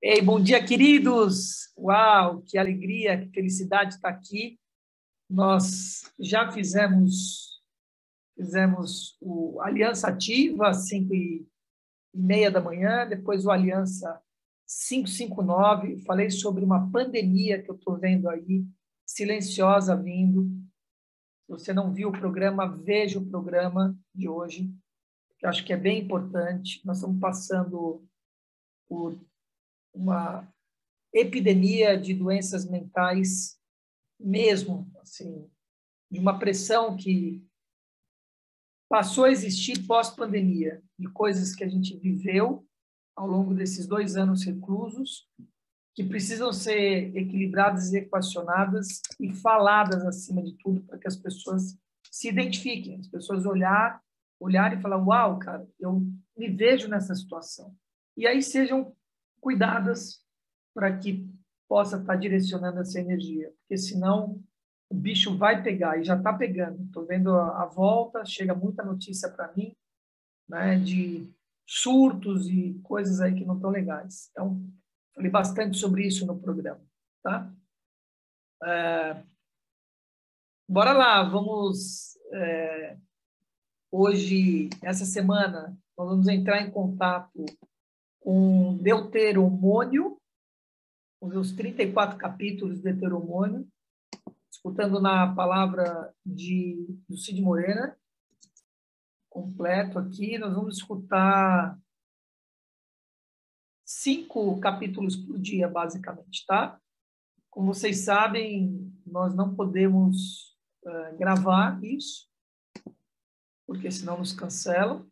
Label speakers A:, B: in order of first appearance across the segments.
A: Ei, bom dia, queridos! Uau, que alegria, que felicidade estar aqui. Nós já fizemos o Aliança Ativa, às 5h30 da manhã, depois o Aliança 559. Falei sobre uma pandemia que eu estou vendo aí, silenciosa vindo. Se você não viu o programa, veja o programa de hoje, que eu acho que é bem importante. Nós estamos passando por uma epidemia de doenças mentais, mesmo assim, de uma pressão que passou a existir pós-pandemia, de coisas que a gente viveu ao longo desses 2 anos reclusos, que precisam ser equilibradas e equacionadas e faladas acima de tudo, para que as pessoas se identifiquem, as pessoas olharem e falar, uau, cara, eu me vejo nessa situação. E aí sejam cuidadas para que possa estar direcionando essa energia, porque senão o bicho vai pegar, e já está pegando. Estou vendo a volta, chega muita notícia para mim, né, de surtos e coisas aí que não estão legais. Então, falei bastante sobre isso no programa, tá? Bora lá, vamos... hoje, essa semana, nós vamos entrar em contato com Deuteronômio, os 34 capítulos de Deuteronômio, escutando na palavra do Cid Moreira, completo aqui. Nós vamos escutar 5 capítulos por dia, basicamente, tá? Como vocês sabem, nós não podemos gravar isso, porque senão nos cancelam.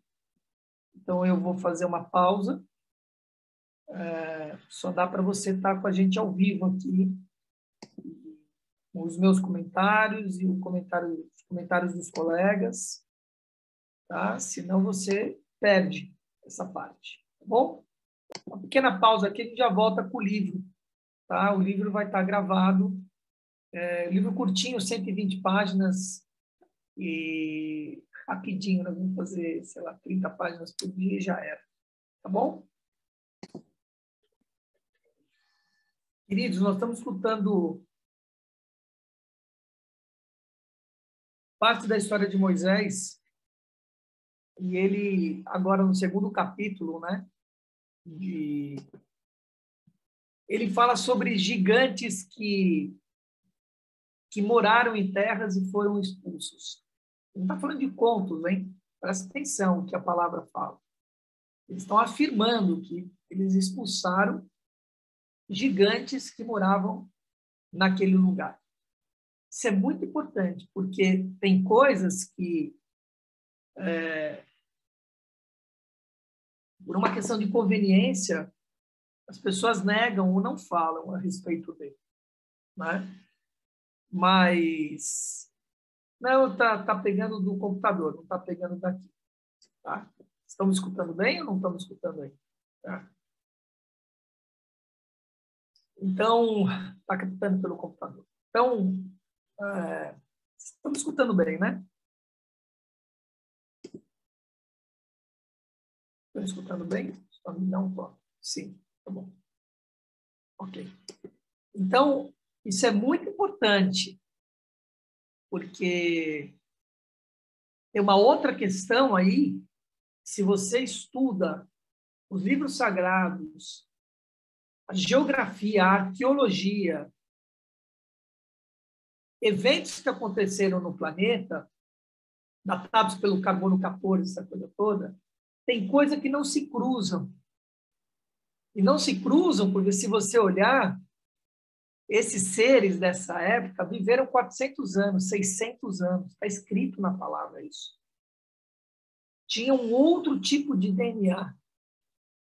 A: Então, eu vou fazer uma pausa. Só dá para você estar com a gente ao vivo aqui, com os meus comentários e os comentários dos colegas, tá? Senão você perde essa parte, tá bom? Uma pequena pausa aqui, a gente já volta com o livro, tá? O livro vai estar gravado, livro curtinho, 120 páginas, e rapidinho, nós vamos fazer, sei lá, 30 páginas por dia e já era, tá bom? Queridos, nós estamos escutando parte da história de Moisés, e ele, agora no segundo capítulo, né, ele fala sobre gigantes que moraram em terras e foram expulsos. Não está falando de contos, hein? Presta atenção no que a palavra fala. Eles estão afirmando que eles expulsaram gigantes que moravam naquele lugar. Isso é muito importante, porque tem coisas que, por uma questão de conveniência, as pessoas negam ou não falam a respeito dele, né? Mas não, tá pegando do computador, não está pegando daqui, tá? Estão me escutando bem ou não estão me escutando aí? Tá? Então, está captando pelo computador. Então, estão me escutando bem, né? Estão me escutando bem? Só me dá um toque. Sim, tá bom. Ok. Então, isso é muito importante, porque tem uma outra questão aí. Se você estuda os livros sagrados, a geografia, a arqueologia, eventos que aconteceram no planeta, datados pelo carbono 14, essa coisa toda, tem coisa que não se cruzam. E não se cruzam porque, se você olhar, esses seres dessa época viveram 400 anos, 600 anos. Está escrito na palavra isso. Tinha um outro tipo de DNA.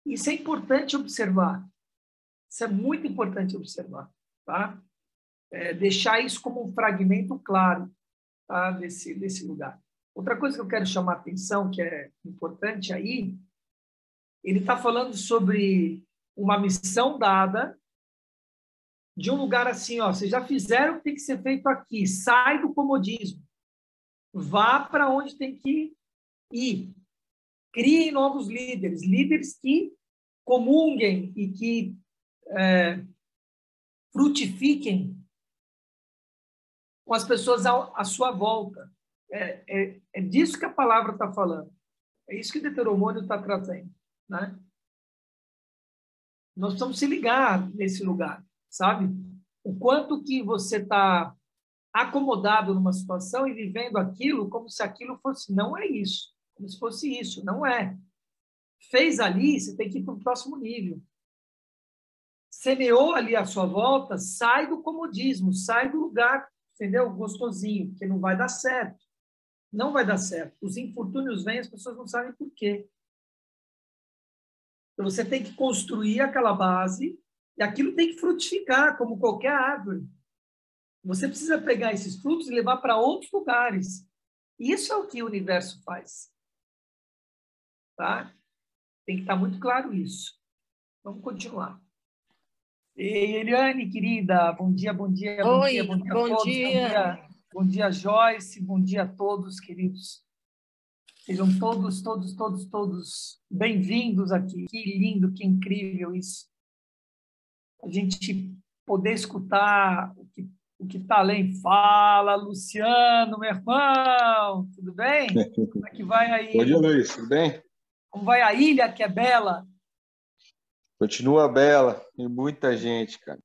A: Isso é importante observar. Isso é muito importante observar, tá? Deixar isso como um fragmento claro, tá? desse lugar. Outra coisa que eu quero chamar a atenção, que é importante aí, ele está falando sobre uma missão dada de um lugar assim, ó, vocês já fizeram o que tem que ser feito aqui, sai do comodismo, vá para onde tem que ir, criem novos líderes, líderes que comunguem e que frutifiquem com as pessoas à sua volta. É disso que a palavra está falando. É isso que o Deuteronômio está trazendo, né? Nós precisamos se ligar nesse lugar, sabe? O quanto que você está acomodado numa situação e vivendo aquilo como se aquilo fosse, não é isso, como se fosse isso, não é. Fez ali, você tem que ir para o próximo nível. Semeou ali à sua volta, sai do comodismo, sai do lugar, entendeu? Gostosinho, porque não vai dar certo. Não vai dar certo. Os infortúnios vêm, as pessoas não sabem por quê. Então, você tem que construir aquela base e aquilo tem que frutificar, como qualquer árvore. Você precisa pegar esses frutos e levar para outros lugares. Isso é o que o universo faz. Tá? Tem que estar muito claro isso. Vamos continuar. Ei, Eliane, querida, bom dia, bom dia, bom
B: Oi,
A: dia, bom dia a
B: bom
A: todos.
B: dia.
A: Bom dia, Joyce, bom dia a todos, queridos. Sejam todos bem-vindos aqui. Que lindo, que incrível isso. A gente poder escutar o que está além. Fala, Luciano, meu irmão, tudo bem? Como é que vai aí?
C: Bom dia, Luiz, tudo bem?
A: Como vai a ilha, que é bela?
C: Continua bela, tem muita gente, cara.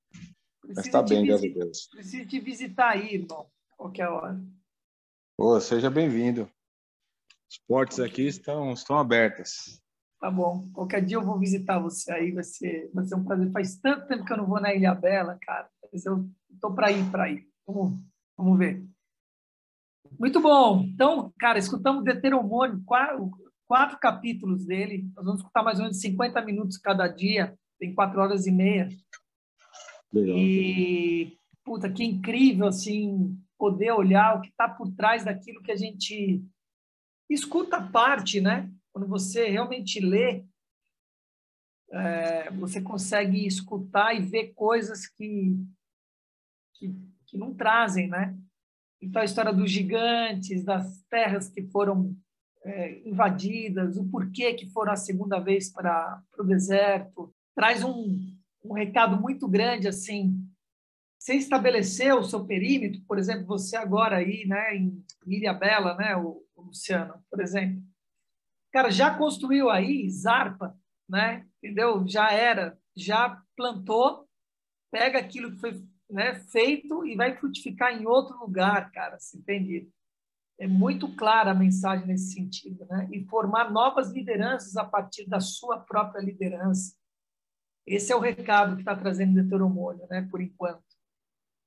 C: Mas está bem, graças a Deus.
A: Preciso te visitar aí, irmão, qualquer hora.
C: Pô, seja bem-vindo. As portas aqui estão abertas.
A: Tá bom. Qualquer dia eu vou visitar você aí, vai ser um prazer. Faz tanto tempo que eu não vou na Ilha Bela, cara. Mas eu estou para ir. Vamos ver. Muito bom. Então, cara, escutamos Deuteronômio, 4 capítulos dele. Nós vamos escutar mais ou menos 50 minutos cada dia. Tem 4 horas e meia.
C: Legal.
A: E, puta, que incrível, assim, poder olhar o que está por trás daquilo que a gente escuta a parte, né? Quando você realmente lê, você consegue escutar e ver coisas que não trazem, né? Então, a história dos gigantes, das terras que foram invadidas, o porquê que foram a segunda vez para o deserto, traz um recado muito grande, assim. Você estabeleceu o seu perímetro, por exemplo, você agora aí, né, em Ilha Bela, né, o Luciano, por exemplo. Cara, já construiu aí Zarpa, né? Entendeu? Já plantou, pega aquilo que foi, né, feito e vai frutificar em outro lugar, cara, você entende? É muito clara a mensagem nesse sentido, né? E formar novas lideranças a partir da sua própria liderança. Esse é o recado que está trazendo o Deuteronômio, né, por enquanto.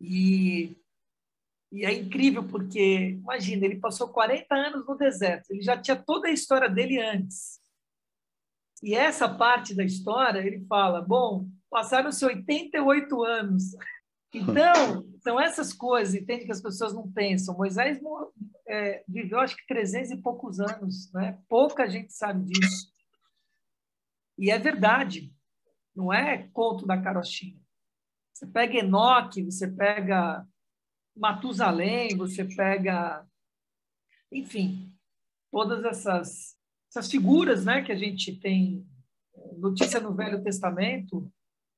A: E é incrível porque, imagina, ele passou 40 anos no deserto, ele já tinha toda a história dele antes. E essa parte da história, ele fala, bom, passaram-se 88 anos. Então, são essas coisas, entende, que as pessoas não pensam. Moisés viveu, acho que 300 e poucos anos, né? Pouca gente sabe disso. E é verdade, não é conto da carochinha. Você pega Enoque, você pega Matusalém, você pega, enfim, todas essas figuras, né, que a gente tem notícia no Velho Testamento,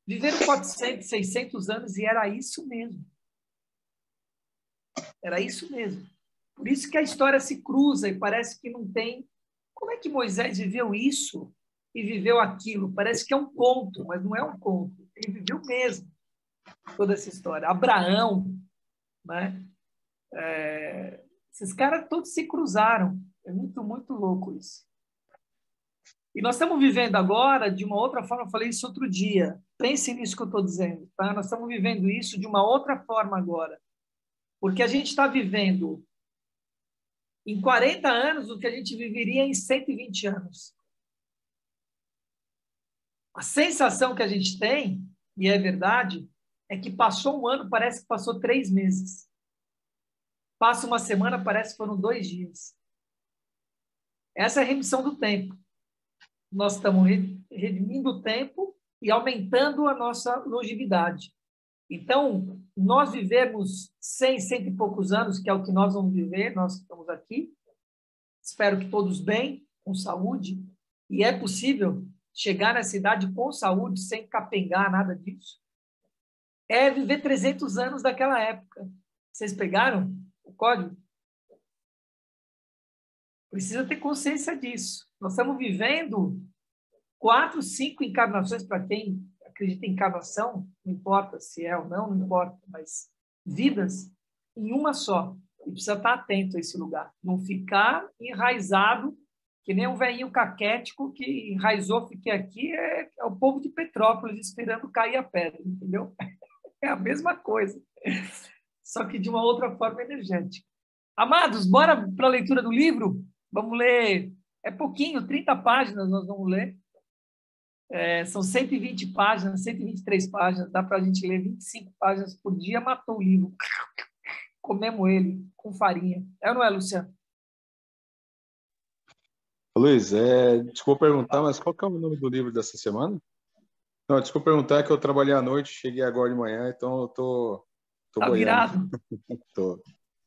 A: viveram 400, 600 anos e era isso mesmo. Era isso mesmo. Por isso que a história se cruza e parece que não tem. Como é que Moisés viveu isso e viveu aquilo? Parece que é um conto, mas não é um conto. Ele viveu mesmo toda essa história. Abraão, né? Esses caras todos se cruzaram. É muito, muito louco isso. E nós estamos vivendo agora de uma outra forma, eu falei isso outro dia. Pense nisso que eu estou dizendo, tá? Nós estamos vivendo isso de uma outra forma agora. Porque a gente está vivendo em 40 anos o que a gente viveria em 120 anos. A sensação que a gente tem, e é verdade, é que passou um ano, parece que passou 3 meses. Passa uma semana, parece que foram 2 dias. Essa é a remissão do tempo. Nós estamos redimindo o tempo e aumentando a nossa longevidade. Então, nós vivemos 100, 100 e poucos anos, que é o que nós vamos viver, nós que estamos aqui. Espero que todos bem, com saúde. E é possível, chegar nessa idade com saúde, sem capengar, nada disso, é viver 300 anos daquela época. Vocês pegaram o código? Precisa ter consciência disso. Nós estamos vivendo 4, 5 encarnações, para quem acredita em encarnação, não importa se é ou não importa, mas vidas em uma só. E precisa estar atento a esse lugar. Não ficar enraizado, que nem um velhinho caquético que enraizou, fiquei aqui, é o povo de Petrópolis esperando cair a pedra, entendeu? É a mesma coisa, só que de uma outra forma energética. Amados, bora para a leitura do livro? Vamos ler, é pouquinho, 30 páginas nós vamos ler. São 120 páginas, 123 páginas, dá para a gente ler 25 páginas por dia, matou o livro. Comemos ele com farinha. É ou não é, Luciano?
C: Luiz, desculpa perguntar, mas qual que é o nome do livro dessa semana? Não, desculpa perguntar, que eu trabalhei à noite, cheguei agora de manhã, então eu tô
A: tá
C: boiando.
A: Virado?
C: Tô.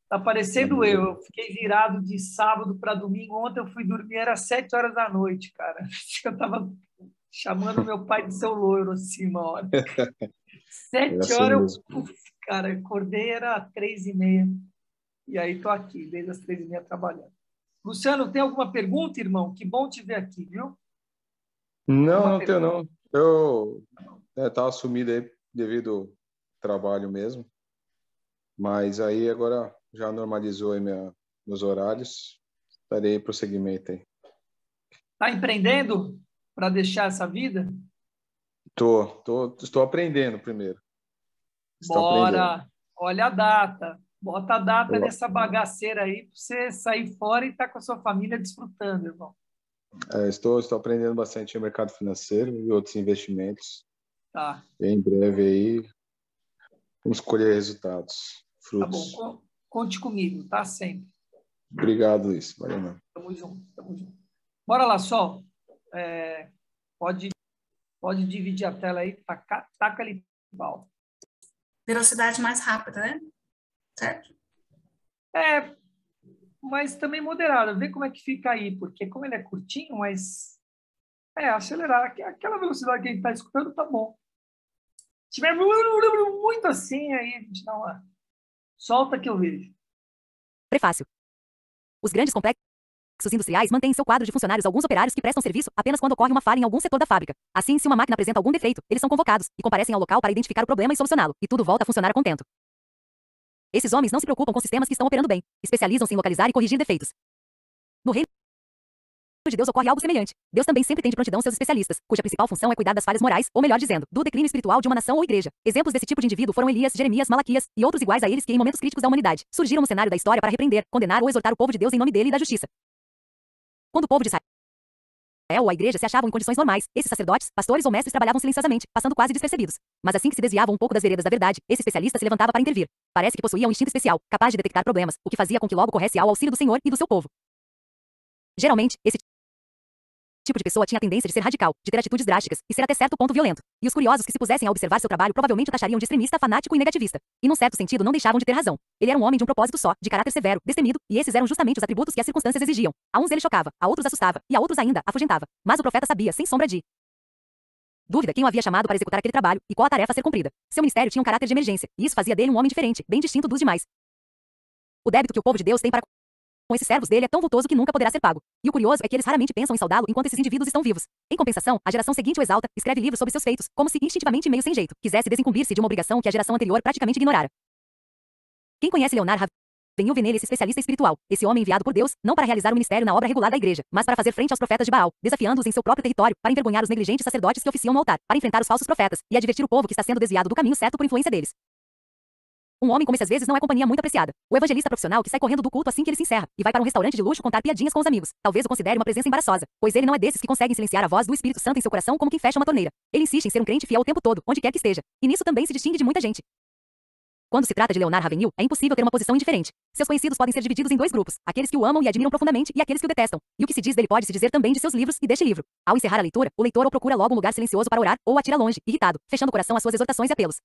A: Tá parecendo eu fiquei virado de sábado para domingo, ontem eu fui dormir, era 7 horas da noite, cara. Eu tava chamando meu pai de seu loiro, assim, uma hora. 7 horas, cara, acordei, era 3h30. E aí tô aqui, desde as 3h30 trabalhando. Luciano, tem alguma pergunta, irmão? Que bom te ver aqui, viu?
C: Não tenho, não. Eu estava sumido aí devido ao trabalho mesmo. Mas aí agora já normalizou aí meus horários. Darei prosseguimento aí.
A: Está empreendendo para deixar essa vida?
C: Estou aprendendo primeiro.
A: Bora! Olha a data. Bota a data nessa bagaceira aí para você sair fora e estar com a sua família desfrutando, irmão.
C: Estou aprendendo bastante o mercado financeiro e outros investimentos.
A: Tá.
C: E em breve aí vamos colher resultados, frutos.
A: Tá bom, conte comigo, tá? Sempre.
C: Obrigado, Luiz. Valeu, mano.
A: Tamo junto. Bora lá, Sol. Pode dividir a tela aí, taca ali pau.
B: Velocidade mais rápida, né? Certo?
A: Mas também moderada. Vê como é que fica aí, porque como ele é curtinho, mas acelerar. Aquela velocidade que a gente está escutando tá bom. Se tiver muito assim, aí a gente dá uma... Solta que eu vejo.
D: Prefácio. Os grandes complexos industriais mantêm em seu quadro de funcionários alguns operários que prestam serviço apenas quando ocorre uma falha em algum setor da fábrica. Assim, se uma máquina apresenta algum defeito, eles são convocados e comparecem ao local para identificar o problema e solucioná-lo, e tudo volta a funcionar a contento. Esses homens não se preocupam com sistemas que estão operando bem, especializam-se em localizar e corrigir defeitos. No reino de Deus ocorre algo semelhante. Deus também sempre tem de prontidão seus especialistas, cuja principal função é cuidar das falhas morais, ou melhor dizendo, do declínio espiritual de uma nação ou igreja. Exemplos desse tipo de indivíduo foram Elias, Jeremias, Malaquias e outros iguais a eles que em momentos críticos da humanidade surgiram no cenário da história para repreender, condenar ou exortar o povo de Deus em nome dele e da justiça. Quando o povo de Israel ou a igreja se achavam em condições normais, esses sacerdotes, pastores ou mestres trabalhavam silenciosamente, passando quase despercebidos. Mas assim que se desviavam um pouco das veredas da verdade, esse especialista se levantava para intervir. Parece que possuía um instinto especial, capaz de detectar problemas, o que fazia com que logo corresse ao auxílio do Senhor e do seu povo. Geralmente, esse tipo de pessoa tinha a tendência de ser radical, de ter atitudes drásticas, e ser até certo ponto violento. E os curiosos que se pusessem a observar seu trabalho provavelmente o taxariam de extremista, fanático e negativista. E num certo sentido não deixavam de ter razão. Ele era um homem de um propósito só, de caráter severo, destemido, e esses eram justamente os atributos que as circunstâncias exigiam. A uns ele chocava, a outros assustava, e a outros ainda afugentava. Mas o profeta sabia, sem sombra de dúvida, quem o havia chamado para executar aquele trabalho, e qual a tarefa a ser cumprida. Seu ministério tinha um caráter de emergência, e isso fazia dele um homem diferente, bem distinto dos demais. O débito que o povo de Deus tem para com esses servos dele é tão vultoso que nunca poderá ser pago. E o curioso é que eles raramente pensam em saudá-lo enquanto esses indivíduos estão vivos. Em compensação, a geração seguinte o exalta, escreve livros sobre seus feitos, como se instintivamente meio sem jeito, quisesse desincumbir-se de uma obrigação que a geração anterior praticamente ignorara. Quem conhece Leonard Ravenhill vê nele esse especialista espiritual, esse homem enviado por Deus, não para realizar o ministério na obra regular da igreja, mas para fazer frente aos profetas de Baal, desafiando-os em seu próprio território, para envergonhar os negligentes sacerdotes que oficiam no altar, para enfrentar os falsos profetas, e advertir o povo que está sendo desviado do caminho certo por influência deles. Um homem como esse às vezes não é companhia muito apreciada. O evangelista profissional que sai correndo do culto assim que ele se encerra, e vai para um restaurante de luxo contar piadinhas com os amigos. Talvez o considere uma presença embaraçosa, pois ele não é desses que conseguem silenciar a voz do Espírito Santo em seu coração como quem fecha uma torneira. Ele insiste em ser um crente fiel o tempo todo, onde quer que esteja. E nisso também se distingue de muita gente. Quando se trata de Leonard Ravenhill, é impossível ter uma posição indiferente. Seus conhecidos podem ser divididos em dois grupos, aqueles que o amam e admiram profundamente e aqueles que o detestam. E o que se diz dele pode se dizer também de seus livros e deste livro. Ao encerrar a leitura, o leitor ou procura logo um lugar silencioso para orar, ou atira longe, irritado, fechando o coração às suas exortações e apelos.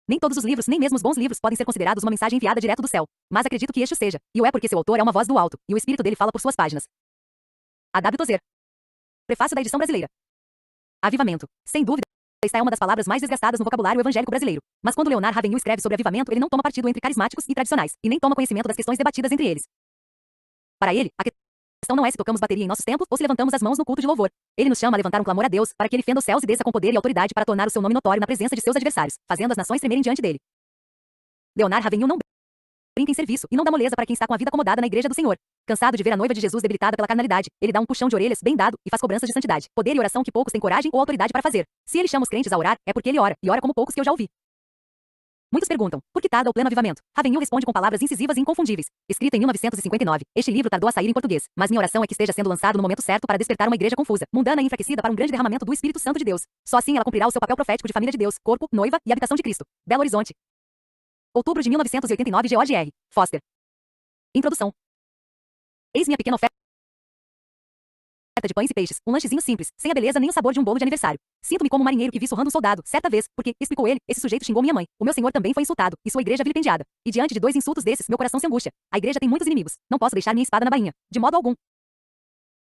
D: Nem todos os livros, nem mesmo os bons livros, podem ser considerados uma mensagem enviada direto do céu. Mas acredito que este o seja, e o é porque seu autor é uma voz do alto, e o espírito dele fala por suas páginas. A. W. Tozer. Prefácio da edição brasileira. Avivamento. Sem dúvida, esta é uma das palavras mais desgastadas no vocabulário evangélico brasileiro. Mas quando Leonard Ravenhill escreve sobre avivamento, ele não toma partido entre carismáticos e tradicionais, e nem toma conhecimento das questões debatidas entre eles. Para ele, a questão não é se tocamos bateria em nossos templos ou se levantamos as mãos no culto de louvor. Ele nos chama a levantar um clamor a Deus para que ele fenda os céus e desça com poder e autoridade para tornar o seu nome notório na presença de seus adversários, fazendo as nações tremerem diante dele. Leonard Ravenhill não brinca em serviço e não dá moleza para quem está com a vida acomodada na igreja do Senhor. Cansado de ver a noiva de Jesus debilitada pela carnalidade, ele dá um puxão de orelhas bem dado e faz cobranças de santidade, poder e oração que poucos têm coragem ou autoridade para fazer. Se ele chama os crentes a orar, é porque ele ora, e ora como poucos que eu já ouvi. Muitos perguntam, por que tarda o pleno avivamento? Ravenhill responde com palavras incisivas e inconfundíveis. Escrito em 1959, este livro tardou a sair em português, mas minha oração é que esteja sendo lançado no momento certo para despertar uma igreja confusa, mundana e enfraquecida para um grande derramamento do Espírito Santo de Deus. Só assim ela cumprirá o seu papel profético de família de Deus, corpo, noiva e habitação de Cristo. Belo Horizonte. Outubro de 1989, George R. Foster. Introdução. Eis minha pequena oferta de pães e peixes, um lanchezinho simples, sem a beleza nem o sabor de um bolo de aniversário. Sinto-me como um marinheiro que vi surrando um soldado, certa vez, porque, explicou ele, esse sujeito xingou minha mãe. O meu senhor também foi insultado, e sua igreja vilipendiada. E diante de 2 insultos desses, meu coração se angustia. A igreja tem muitos inimigos. Não posso deixar minha espada na bainha. De modo algum.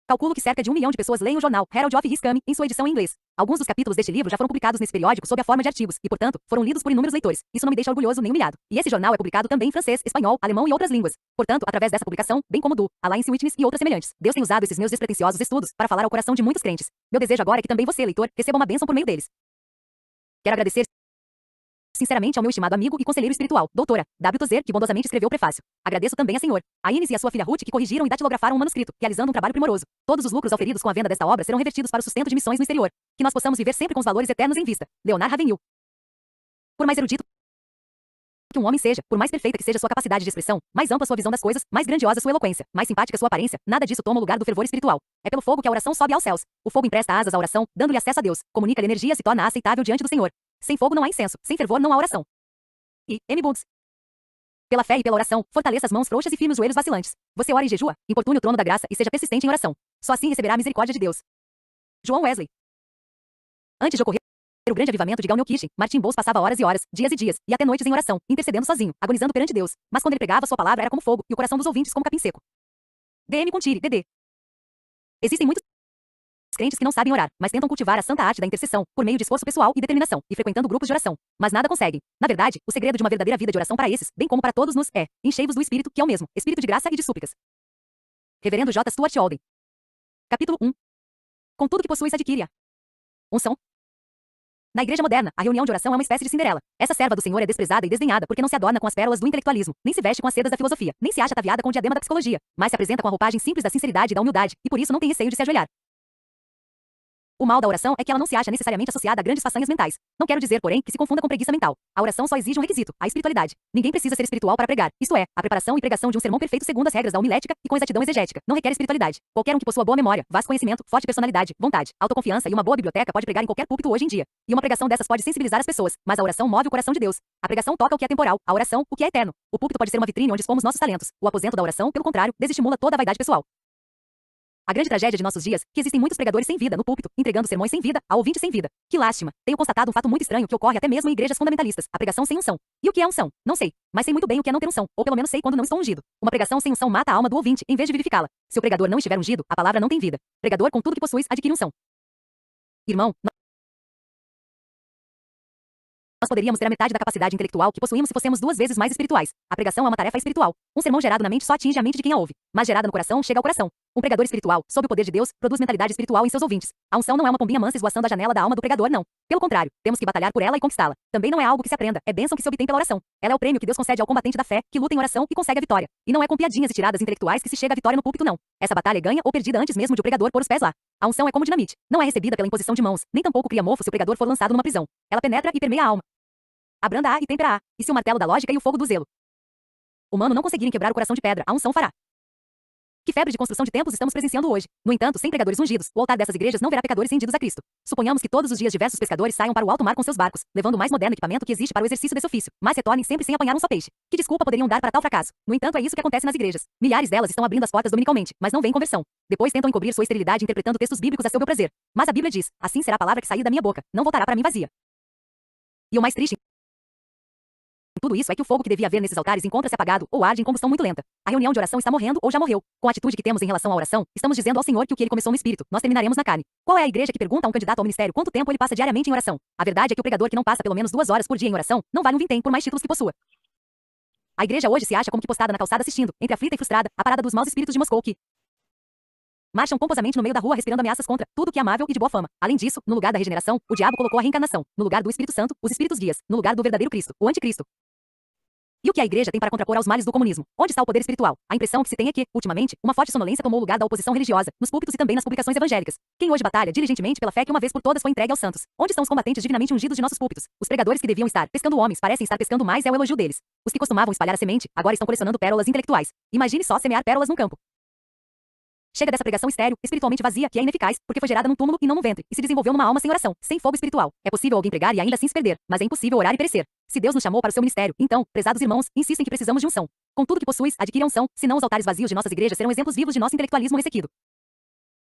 D: Calculo que cerca de 1 milhão de pessoas leem o jornal Herald of His Coming em sua edição em inglês. Alguns dos capítulos deste livro já foram publicados nesse periódico sob a forma de artigos, e, portanto, foram lidos por inúmeros leitores. Isso não me deixa orgulhoso nem humilhado. E esse jornal é publicado também em francês, espanhol, alemão e outras línguas. Portanto, através dessa publicação, bem como do Alliance Witness e outras semelhantes, Deus tem usado esses meus despretensiosos estudos para falar ao coração de muitos crentes. Meu desejo agora é que também você, leitor, receba uma bênção por meio deles. Quero agradecer sinceramente ao meu estimado amigo e conselheiro espiritual, doutora W. Tozer, que bondosamente escreveu o prefácio. Agradeço também a senhor a Ines e a sua filha Ruth, que corrigiram e datilografaram o manuscrito, realizando um trabalho primoroso. Todos os lucros auferidos com a venda desta obra serão revertidos para o sustento de missões no exterior. Que nós possamos viver sempre com os valores eternos em vista. Leonard Ravenhill. Por mais erudito que um homem seja, por mais perfeita que seja sua capacidade de expressão, mais ampla sua visão das coisas, mais grandiosa sua eloquência, mais simpática sua aparência, nada disso toma o lugar do fervor espiritual. É pelo fogo que a oração sobe aos céus. O fogo empresta asas à oração, dando-lhe acesso a Deus, comunica-lhe energia e se torna aceitável diante do Senhor. Sem fogo não há incenso, sem fervor não há oração. E, M. Bundes. Pela fé e pela oração, fortaleça as mãos frouxas e firme os joelhos vacilantes. Você ora e jejua, importune o trono da graça e seja persistente em oração. Só assim receberá a misericórdia de Deus. João Wesley. Antes de ocorrer o grande avivamento de Galneukichen, Martin Bowles passava horas e horas, dias e dias, e até noites em oração, intercedendo sozinho, agonizando perante Deus. Mas quando ele pregava, sua palavra era como fogo, e o coração dos ouvintes como capim seco. D.M. Contiri, D.D. Existem muitos crentes que não sabem orar, mas tentam cultivar a santa arte da intercessão, por meio de esforço pessoal e determinação, e frequentando grupos de oração. Mas nada conseguem. Na verdade, o segredo de uma verdadeira vida de oração para esses, bem como para todos nos, é: enchei-vos do Espírito, que é o mesmo, Espírito de graça e de súplicas. Reverendo J. Stuart Alden. Capítulo 1. Com tudo que possuis adquire-a unção. Na igreja moderna, a reunião de oração é uma espécie de Cinderela. Essa serva do Senhor é desprezada e desdenhada porque não se adorna com as pérolas do intelectualismo, nem se veste com as sedas da filosofia, nem se acha ataviada com o diadema da psicologia, mas se apresenta com a roupagem simples da sinceridade e da humildade, e por isso não tem receio de se ajoelhar. O mal da oração é que ela não se acha necessariamente associada a grandes façanhas mentais. Não quero dizer, porém, que se confunda com preguiça mental. A oração só exige um requisito, a espiritualidade. Ninguém precisa ser espiritual para pregar, isto é, a preparação e pregação de um sermão perfeito segundo as regras da homilética e com exatidão exegética. Não requer espiritualidade. Qualquer um que possua boa memória, vasto conhecimento, forte personalidade, vontade, autoconfiança e uma boa biblioteca pode pregar em qualquer púlpito hoje em dia. E uma pregação dessas pode sensibilizar as pessoas, mas a oração move o coração de Deus. A pregação toca o que é temporal, a oração, o que é eterno. O púlpito pode ser uma vitrine onde expomos nossos talentos. O aposento da oração, pelo contrário, desestimula toda a vaidade pessoal. A grande tragédia de nossos dias, que existem muitos pregadores sem vida no púlpito, entregando sermões sem vida, a ouvinte sem vida. Que lástima. Tenho constatado um fato muito estranho que ocorre até mesmo em igrejas fundamentalistas, a pregação sem unção. E o que é unção? Não sei, mas sei muito bem o que é não ter unção, ou pelo menos sei quando não estou ungido. Uma pregação sem unção mata a alma do ouvinte, em vez de vivificá-la. Se o pregador não estiver ungido, a palavra não tem vida. Pregador com tudo que possuis adquire unção. Irmão, nós poderíamos ter a metade da capacidade intelectual que possuímos se fossemos 2 vezes mais espirituais. A pregação é uma tarefa espiritual. Um sermão gerado na mente só atinge a mente de quem a ouve, mas gerada no coração chega ao coração. Um pregador espiritual, sob o poder de Deus, produz mentalidade espiritual em seus ouvintes. A unção não é uma pombinha mansa esvoaçando a janela da alma do pregador, não. Pelo contrário, temos que batalhar por ela e conquistá-la. Também não é algo que se aprenda, é bênção que se obtém pela oração. Ela é o prêmio que Deus concede ao combatente da fé, que luta em oração e consegue a vitória. E não é com piadinhas e tiradas intelectuais que se chega à vitória no púlpito, não. Essa batalha é ganha ou perdida antes mesmo de o pregador pôr os pés lá. A unção é como dinamite. Não é recebida pela imposição de mãos, nem tampouco cria mofo se o pregador for lançado numa prisão. Ela penetra e permeia a alma. Abranda-a e tempera-a, e se o martelo da lógica e o fogo do zelo humano não conseguirem quebrar o coração de pedra, a unção fará. Que febre de construção de templos estamos presenciando hoje. No entanto, sem pregadores ungidos, o altar dessas igrejas não verá pecadores rendidos a Cristo. Suponhamos que todos os dias diversos pescadores saiam para o alto mar com seus barcos, levando o mais moderno equipamento que existe para o exercício desse ofício, mas retornem sempre sem apanhar um só peixe. Que desculpa poderiam dar para tal fracasso? No entanto, é isso que acontece nas igrejas. Milhares delas estão abrindo as portas dominicalmente, mas não vêm conversão. Depois tentam encobrir sua esterilidade interpretando textos bíblicos a seu bel prazer. Mas a Bíblia diz: assim será a palavra que sair da minha boca, não voltará para mim vazia. E o mais triste Tudo isso é que o fogo que devia haver nesses altares encontra-se apagado ou arde em combustão muito lenta. A reunião de oração está morrendo ou já morreu. Com a atitude que temos em relação à oração, estamos dizendo ao Senhor que o que ele começou no espírito, nós terminaremos na carne. Qual é a igreja que pergunta a um candidato ao ministério quanto tempo ele passa diariamente em oração? A verdade é que o pregador que não passa pelo menos 2 horas por dia em oração, não vale um vintém por mais títulos que possua. A igreja hoje se acha como que postada na calçada assistindo, entre aflita e frustrada, a parada dos maus espíritos de Moscou que marcham pomposamente no meio da rua respirando ameaças contra tudo que é amável e de boa fama. Além disso, no lugar da regeneração, o diabo colocou a reencarnação. No lugar do Espírito Santo, os espíritos guias. No lugar do verdadeiro Cristo, o anticristo. E o que a igreja tem para contrapor aos males do comunismo? Onde está o poder espiritual? A impressão que se tem é que, ultimamente, uma forte sonolência tomou o lugar da oposição religiosa, nos púlpitos e também nas publicações evangélicas. Quem hoje batalha diligentemente pela fé que uma vez por todas foi entregue aos santos? Onde estão os combatentes divinamente ungidos de nossos púlpitos? Os pregadores que deviam estar pescando homens parecem estar pescando mais é o elogio deles. Os que costumavam espalhar a semente, agora estão colecionando pérolas intelectuais. Imagine só semear pérolas num campo. Chega dessa pregação estéril, espiritualmente vazia, que é ineficaz, porque foi gerada num túmulo e não num ventre, e se desenvolveu numa alma sem oração, sem fogo espiritual. É possível alguém pregar e ainda assim se perder, mas é impossível orar e perecer. Se Deus nos chamou para o seu ministério, então, prezados irmãos, insistem que precisamos de unção. Com tudo que possuis, adquire a unção, senão os altares vazios de nossas igrejas serão exemplos vivos de nosso intelectualismo ressequido.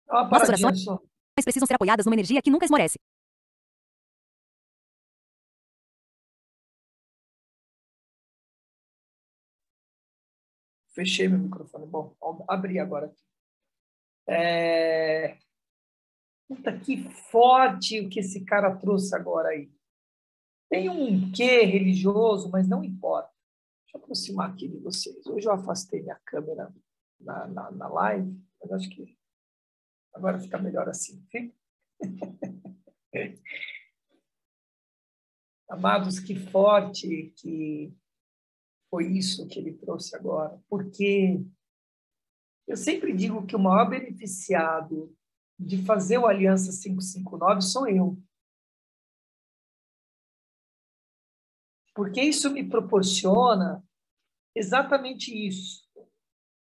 D: Nossas orações precisam ser apoiadas numa energia que nunca esmorece.
A: Fechei meu microfone. Bom, abri agora aqui. Puta, que forte o que esse cara trouxe agora aí. Tem um quê religioso, mas não importa. Deixa eu aproximar aqui de vocês. Hoje eu afastei minha câmera na live, mas acho que agora fica melhor assim. Fica? Amados, que forte que foi isso que ele trouxe agora. Porque eu sempre digo que o maior beneficiado de fazer o Aliança 559 sou eu. Porque isso me proporciona exatamente isso.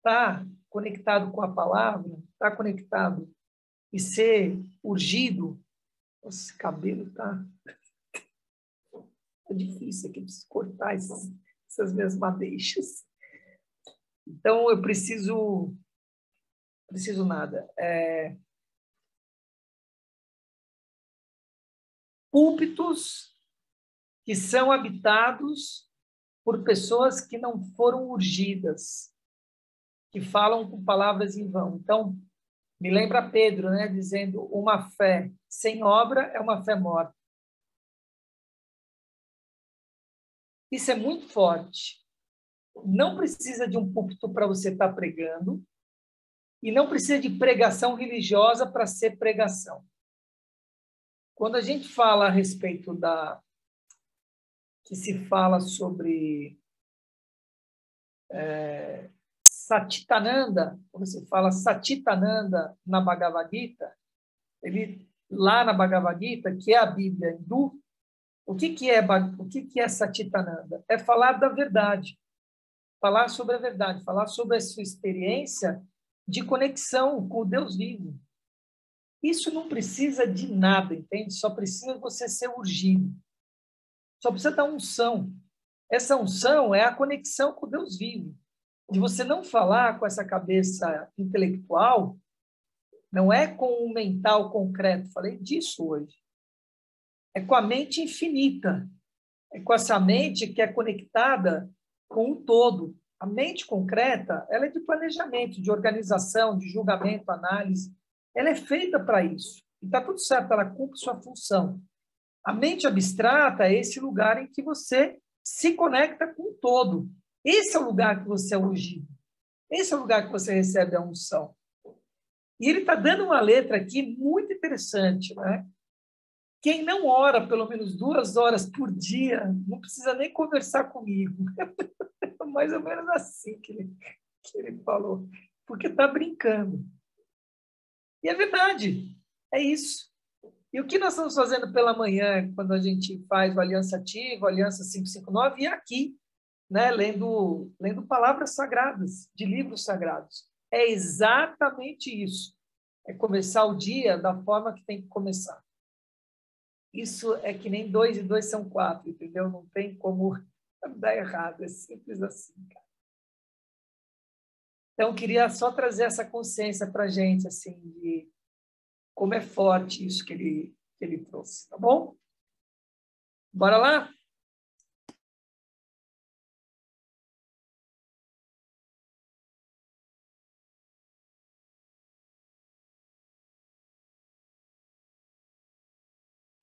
A: Tá conectado com a palavra, tá conectado e ser urgido. Esse cabelo tá difícil aqui, preciso cortar essas minhas madeixas. Então, eu preciso nada. Púlpitos que são habitados por pessoas que não foram urgidas, que falam com palavras em vão. Então, me lembra Pedro, né, dizendo, uma fé sem obra é uma fé morta. Isso é muito forte. Não precisa de um púlpito para você estar pregando e não precisa de pregação religiosa para ser pregação. Quando a gente fala a respeito que se fala sobre Satitananda, quando se fala Satitananda na Bhagavad Gita, lá na Bhagavad Gita, que é a Bíblia hindu, o que é Satitananda? É falar da verdade, falar sobre a verdade, falar sobre a sua experiência de conexão com o Deus vivo. Isso não precisa de nada, entende? Só precisa você ser urgido. Só precisa da unção. Essa unção é a conexão com o Deus vivo. De você não falar com essa cabeça intelectual, não é com o mental concreto. Falei disso hoje. É com a mente infinita. É com essa mente que é conectada com o todo. A mente concreta, ela é de planejamento, de organização, de julgamento, análise. Ela é feita para isso. E está tudo certo, ela cumpre sua função. A mente abstrata é esse lugar em que você se conecta com o todo. Esse é o lugar que você é ungido. Esse é o lugar que você recebe a unção. E ele está dando uma letra aqui muito interessante, né? Quem não ora pelo menos 2 horas por dia, não precisa nem conversar comigo. É mais ou menos assim que ele falou. Porque está brincando. E é verdade. É isso. E o que nós estamos fazendo pela manhã, quando a gente faz o Aliança Ativa, o Aliança 559, e aqui, né, lendo palavras sagradas, de livros sagrados. É exatamente isso. É começar o dia da forma que tem que começar. Isso é que nem 2 e 2 são 4, entendeu? Não tem como dar errado, é simples assim, cara. Então, eu queria só trazer essa consciência para a gente, assim, de como é forte isso que ele trouxe, tá bom? Bora lá?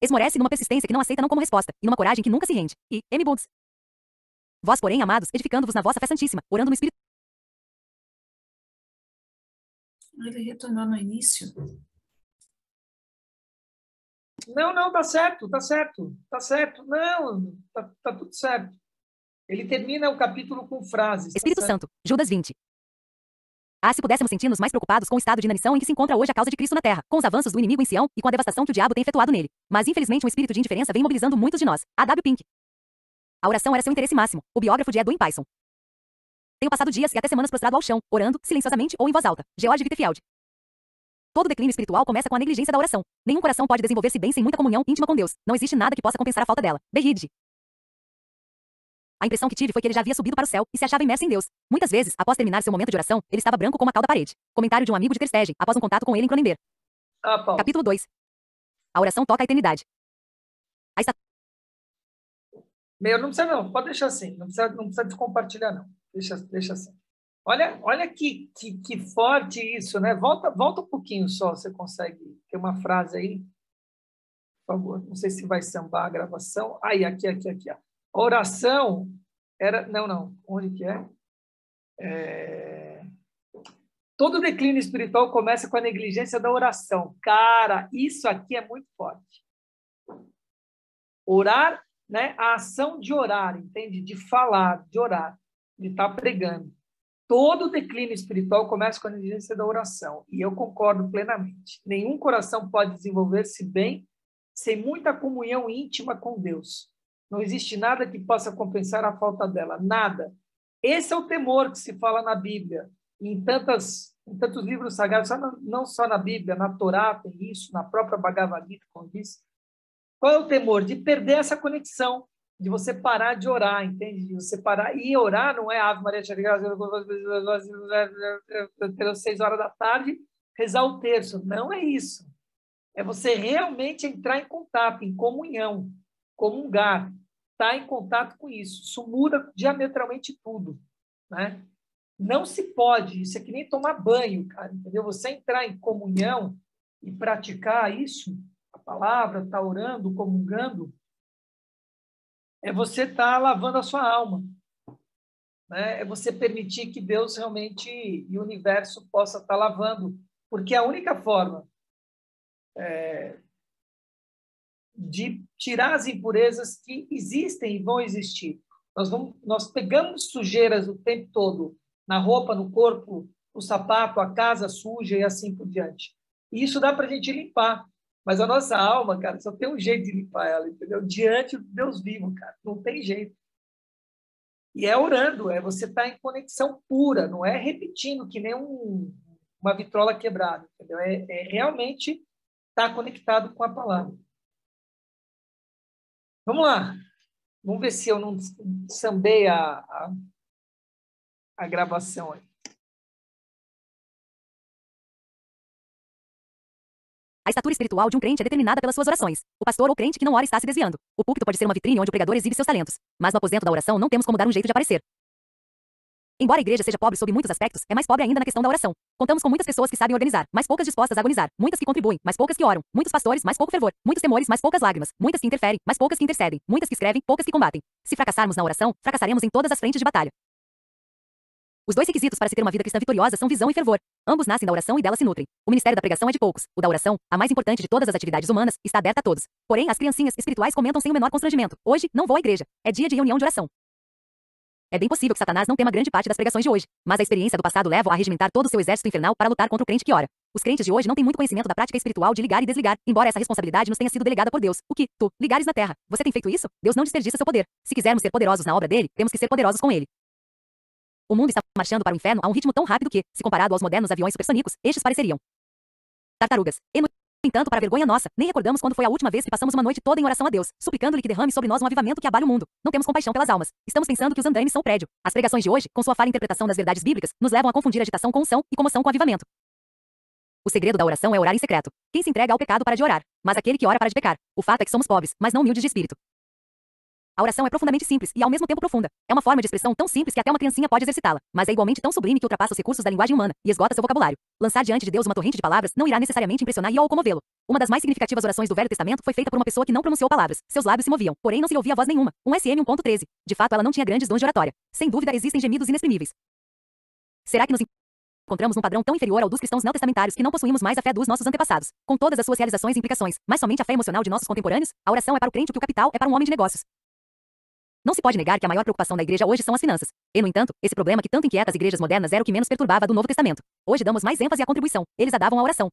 D: Esmorece numa persistência que não aceita não como resposta, e numa coragem que nunca se rende. E, M. Bundes. Vós, porém, amados, edificando-vos na vossa fé santíssima, orando no Espírito.
B: Ele retornou no início.
A: Não, tá certo. Não, tá tudo certo. Ele termina o capítulo com frases.
D: Espírito Santo, Judas 20. Ah, se pudéssemos sentir-nos mais preocupados com o estado de inanição em que se encontra hoje a causa de Cristo na terra, com os avanços do inimigo em Sião e com a devastação que o diabo tem efetuado nele. Mas, infelizmente, um espírito de indiferença vem mobilizando muitos de nós. A W. Pink. A oração era seu interesse máximo. O biógrafo de Edwin Payson. Tenho passado dias e até semanas prostrado ao chão, orando, silenciosamente ou em voz alta. George Vitterfield. Todo declínio espiritual começa com a negligência da oração. Nenhum coração pode desenvolver-se bem sem muita comunhão íntima com Deus. Não existe nada que possa compensar a falta dela. Berridge. A impressão que tive foi que ele já havia subido para o céu e se achava imerso em Deus. Muitas vezes, após terminar seu momento de oração, ele estava branco como a cal da parede. Comentário de um amigo de Ter Stegen, após um contato com ele em Cronenberg. Capítulo 2. A oração toca a eternidade. A estatura.
A: Não precisa não, pode deixar assim. Não precisa descompartilhar, não. Deixa assim. Olha que forte isso, né? Volta um pouquinho só, você consegue ter uma frase aí? Por favor, não sei se vai sambar a gravação. Aí, aqui, ó. A oração era... Não. Onde que é? Todo declínio espiritual começa com a negligência da oração. Cara, isso aqui é muito forte. Orar, né? A ação de orar, entende? De falar, de orar, de estar pregando. Todo declínio espiritual começa com a negligência da oração. E eu concordo plenamente. Nenhum coração pode desenvolver-se bem sem muita comunhão íntima com Deus. Não existe nada que possa compensar a falta dela. Nada. Esse é o temor que se fala na Bíblia. Em tantos livros sagrados, não só na Bíblia, na Torá tem isso, na própria Bhagavad Gita, como diz. Qual é o temor? De perder essa conexão, de você parar de orar, entende? De você parar. E orar não é Ave Maria, 6 horas da tarde, rezar o terço. Não é isso. É você realmente entrar em contato, em comunhão, comungar, estar em contato com isso. Isso muda diametralmente tudo, né? Não se pode, isso é que nem tomar banho, cara, entendeu? Você entrar em comunhão e praticar isso, a palavra, estar orando, comungando, é você estar lavando a sua alma, né? É você permitir que Deus realmente e o universo possa estar lavando, porque a única forma de tirar as impurezas que existem e vão existir. Nós pegamos sujeiras o tempo todo, na roupa, no corpo, no sapato, a casa suja e assim por diante. E isso dá para a gente limpar. Mas a nossa alma, cara, só tem um jeito de limpar ela, entendeu? Diante do Deus vivo, cara. Não tem jeito. E é orando, é você estar em conexão pura, não é repetindo que nem uma vitrola quebrada, entendeu? É realmente estar conectado com a palavra. Vamos lá. Vamos ver se eu não sambei a gravação aí.
D: A estatura espiritual de um crente é determinada pelas suas orações. O pastor ou crente que não ora está se desviando. O púlpito pode ser uma vitrine onde o pregador exibe seus talentos. Mas no aposento da oração não temos como dar um jeito de aparecer. Embora a igreja seja pobre sob muitos aspectos, é mais pobre ainda na questão da oração. Contamos com muitas pessoas que sabem organizar, mas poucas dispostas a agonizar. Muitas que contribuem, mas poucas que oram. Muitos pastores, mas pouco fervor. Muitos temores, mas poucas lágrimas. Muitas que interferem, mas poucas que intercedem. Muitas que escrevem, poucas que combatem. Se fracassarmos na oração, fracassaremos em todas as frentes de batalha. Os dois requisitos para se ter uma vida cristã vitoriosa são visão e fervor. Ambos nascem da oração e dela se nutrem. O ministério da pregação é de poucos. O da oração, a mais importante de todas as atividades humanas, está aberta a todos. Porém, as criancinhas espirituais comentam sem o menor constrangimento. Hoje, não vou à igreja. É dia de reunião de oração. É bem possível que Satanás não tema grande parte das pregações de hoje, mas a experiência do passado leva a regimentar todo o seu exército infernal para lutar contra o crente que ora. Os crentes de hoje não têm muito conhecimento da prática espiritual de ligar e desligar, embora essa responsabilidade nos tenha sido delegada por Deus. O que, tu, ligares na terra, você tem feito isso? Deus não desperdiça seu poder. Se quisermos ser poderosos na obra dele, temos que ser poderosos com ele. O mundo está marchando para o inferno a um ritmo tão rápido que, se comparado aos modernos aviões supersônicos, estes pareceriam tartarugas. E, no entanto, para vergonha nossa, nem recordamos quando foi a última vez que passamos uma noite toda em oração a Deus, suplicando-lhe que derrame sobre nós um avivamento que abale o mundo. Não temos compaixão pelas almas. Estamos pensando que os andaimes são o prédio. As pregações de hoje, com sua falha interpretação das verdades bíblicas, nos levam a confundir agitação com unção e comoção com avivamento. O segredo da oração é orar em secreto. Quem se entrega ao pecado para de orar, mas aquele que ora para de pecar. O fato é que somos pobres, mas não humildes de espírito. A oração é profundamente simples e ao mesmo tempo profunda. É uma forma de expressão tão simples que até uma criancinha pode exercitá-la, mas é igualmente tão sublime que ultrapassa os recursos da linguagem humana e esgota seu vocabulário. Lançar diante de Deus uma torrente de palavras não irá necessariamente impressionar e ou comovê-lo. Uma das mais significativas orações do Velho Testamento foi feita por uma pessoa que não pronunciou palavras. Seus lábios se moviam, porém não se lhe ouvia voz nenhuma. Um SM 1.13. De fato, ela não tinha grandes dons de oratória. Sem dúvida, existem gemidos inexprimíveis. Será que nos encontramos num padrão tão inferior ao dos cristãos neotestamentários que não possuímos mais a fé dos nossos antepassados, com todas as suas realizações e implicações, mas somente a fé emocional de nossos contemporâneos? A oração é para o crente o que o capital é para um homem de negócios. Não se pode negar que a maior preocupação da igreja hoje são as finanças. E, no entanto, esse problema que tanto inquieta as igrejas modernas era o que menos perturbava a do Novo Testamento. Hoje damos mais ênfase à contribuição. Eles a davam à oração.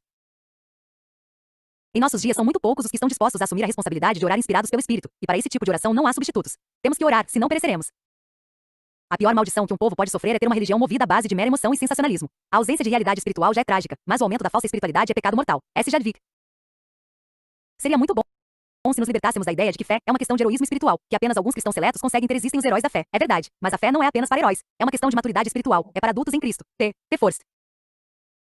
D: Em nossos dias são muito poucos os que estão dispostos a assumir a responsabilidade de orar inspirados pelo Espírito, e para esse tipo de oração não há substitutos. Temos que orar, senão pereceremos. A pior maldição que um povo pode sofrer é ter uma religião movida à base de mera emoção e sensacionalismo. A ausência de realidade espiritual já é trágica, mas o aumento da falsa espiritualidade é pecado mortal. S. Jadvik. Seria muito bom se nos libertássemos da ideia de que fé é uma questão de heroísmo espiritual, que apenas alguns cristãos seletos conseguem ter. Existem os heróis da fé. É verdade, mas a fé não é apenas para heróis. É uma questão de maturidade espiritual. É para adultos em Cristo. T. Force.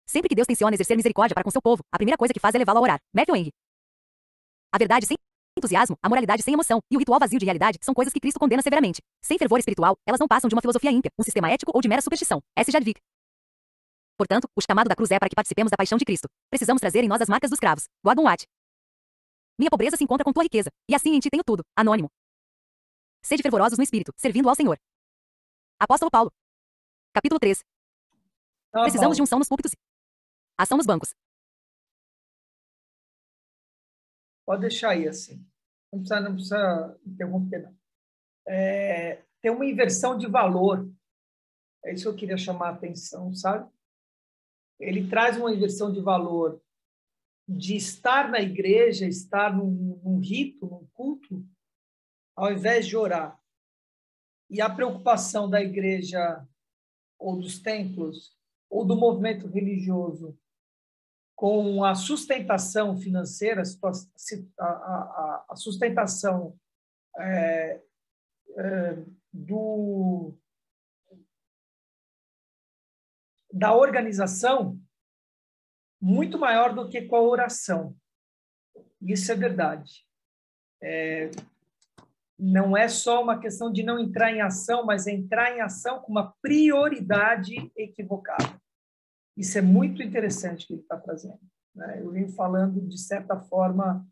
D: Sempre que Deus tenciona exercer misericórdia para com seu povo, a primeira coisa que faz é levá-lo a orar. Matthew Henry. A verdade sem entusiasmo, a moralidade sem emoção e o ritual vazio de realidade são coisas que Cristo condena severamente. Sem fervor espiritual, elas não passam de uma filosofia ímpia, um sistema ético ou de mera superstição. S. Jadvik. Portanto, o chamado da cruz é para que participemos da paixão de Cristo. Precisamos trazer em nós as marcas dos cravos. Gordon Watt. Minha pobreza se encontra com tua riqueza, e assim em ti tenho tudo. Anônimo. Sede fervorosos no espírito, servindo ao Senhor. Apóstolo Paulo. Capítulo 3. Precisamos de unção nos púlpitos. Ação nos bancos.
A: Pode deixar aí assim. Não precisa interromper, não. Tem uma inversão de valor. É isso que eu queria chamar a atenção, sabe? Ele traz uma inversão de valor de estar na igreja, estar num rito, num culto, ao invés de orar. E a preocupação da igreja, ou dos templos, ou do movimento religioso, com a sustentação financeira, a sustentação da organização, muito maior do que com a oração. Isso é verdade. Não é só uma questão de não entrar em ação, mas entrar em ação com uma prioridade equivocada. Isso é muito interessante que ele está trazendo, né? Eu venho falando, de certa forma,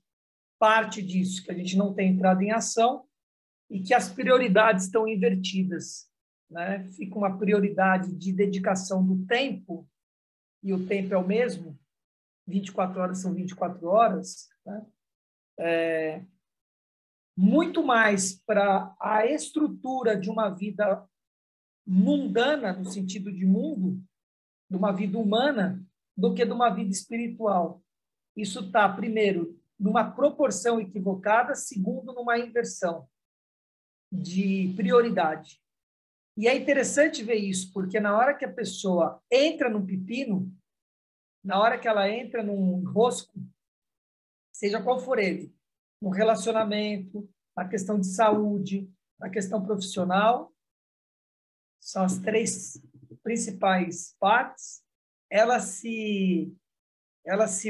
A: parte disso, que a gente não tem entrado em ação e que as prioridades estão invertidas, né? Fica uma prioridade de dedicação do tempo, e o tempo é o mesmo, 24 horas são 24 horas, né? Muito mais para a estrutura de uma vida mundana, no sentido de mundo, de uma vida humana, do que de uma vida espiritual. Isso está, primeiro, numa proporção equivocada, segundo, numa inversão de prioridade. E é interessante ver isso, porque na hora que a pessoa entra num pepino, na hora que ela entra num enrosco, seja qual for ele, no relacionamento, na questão de saúde, na questão profissional, são as três principais partes, ela se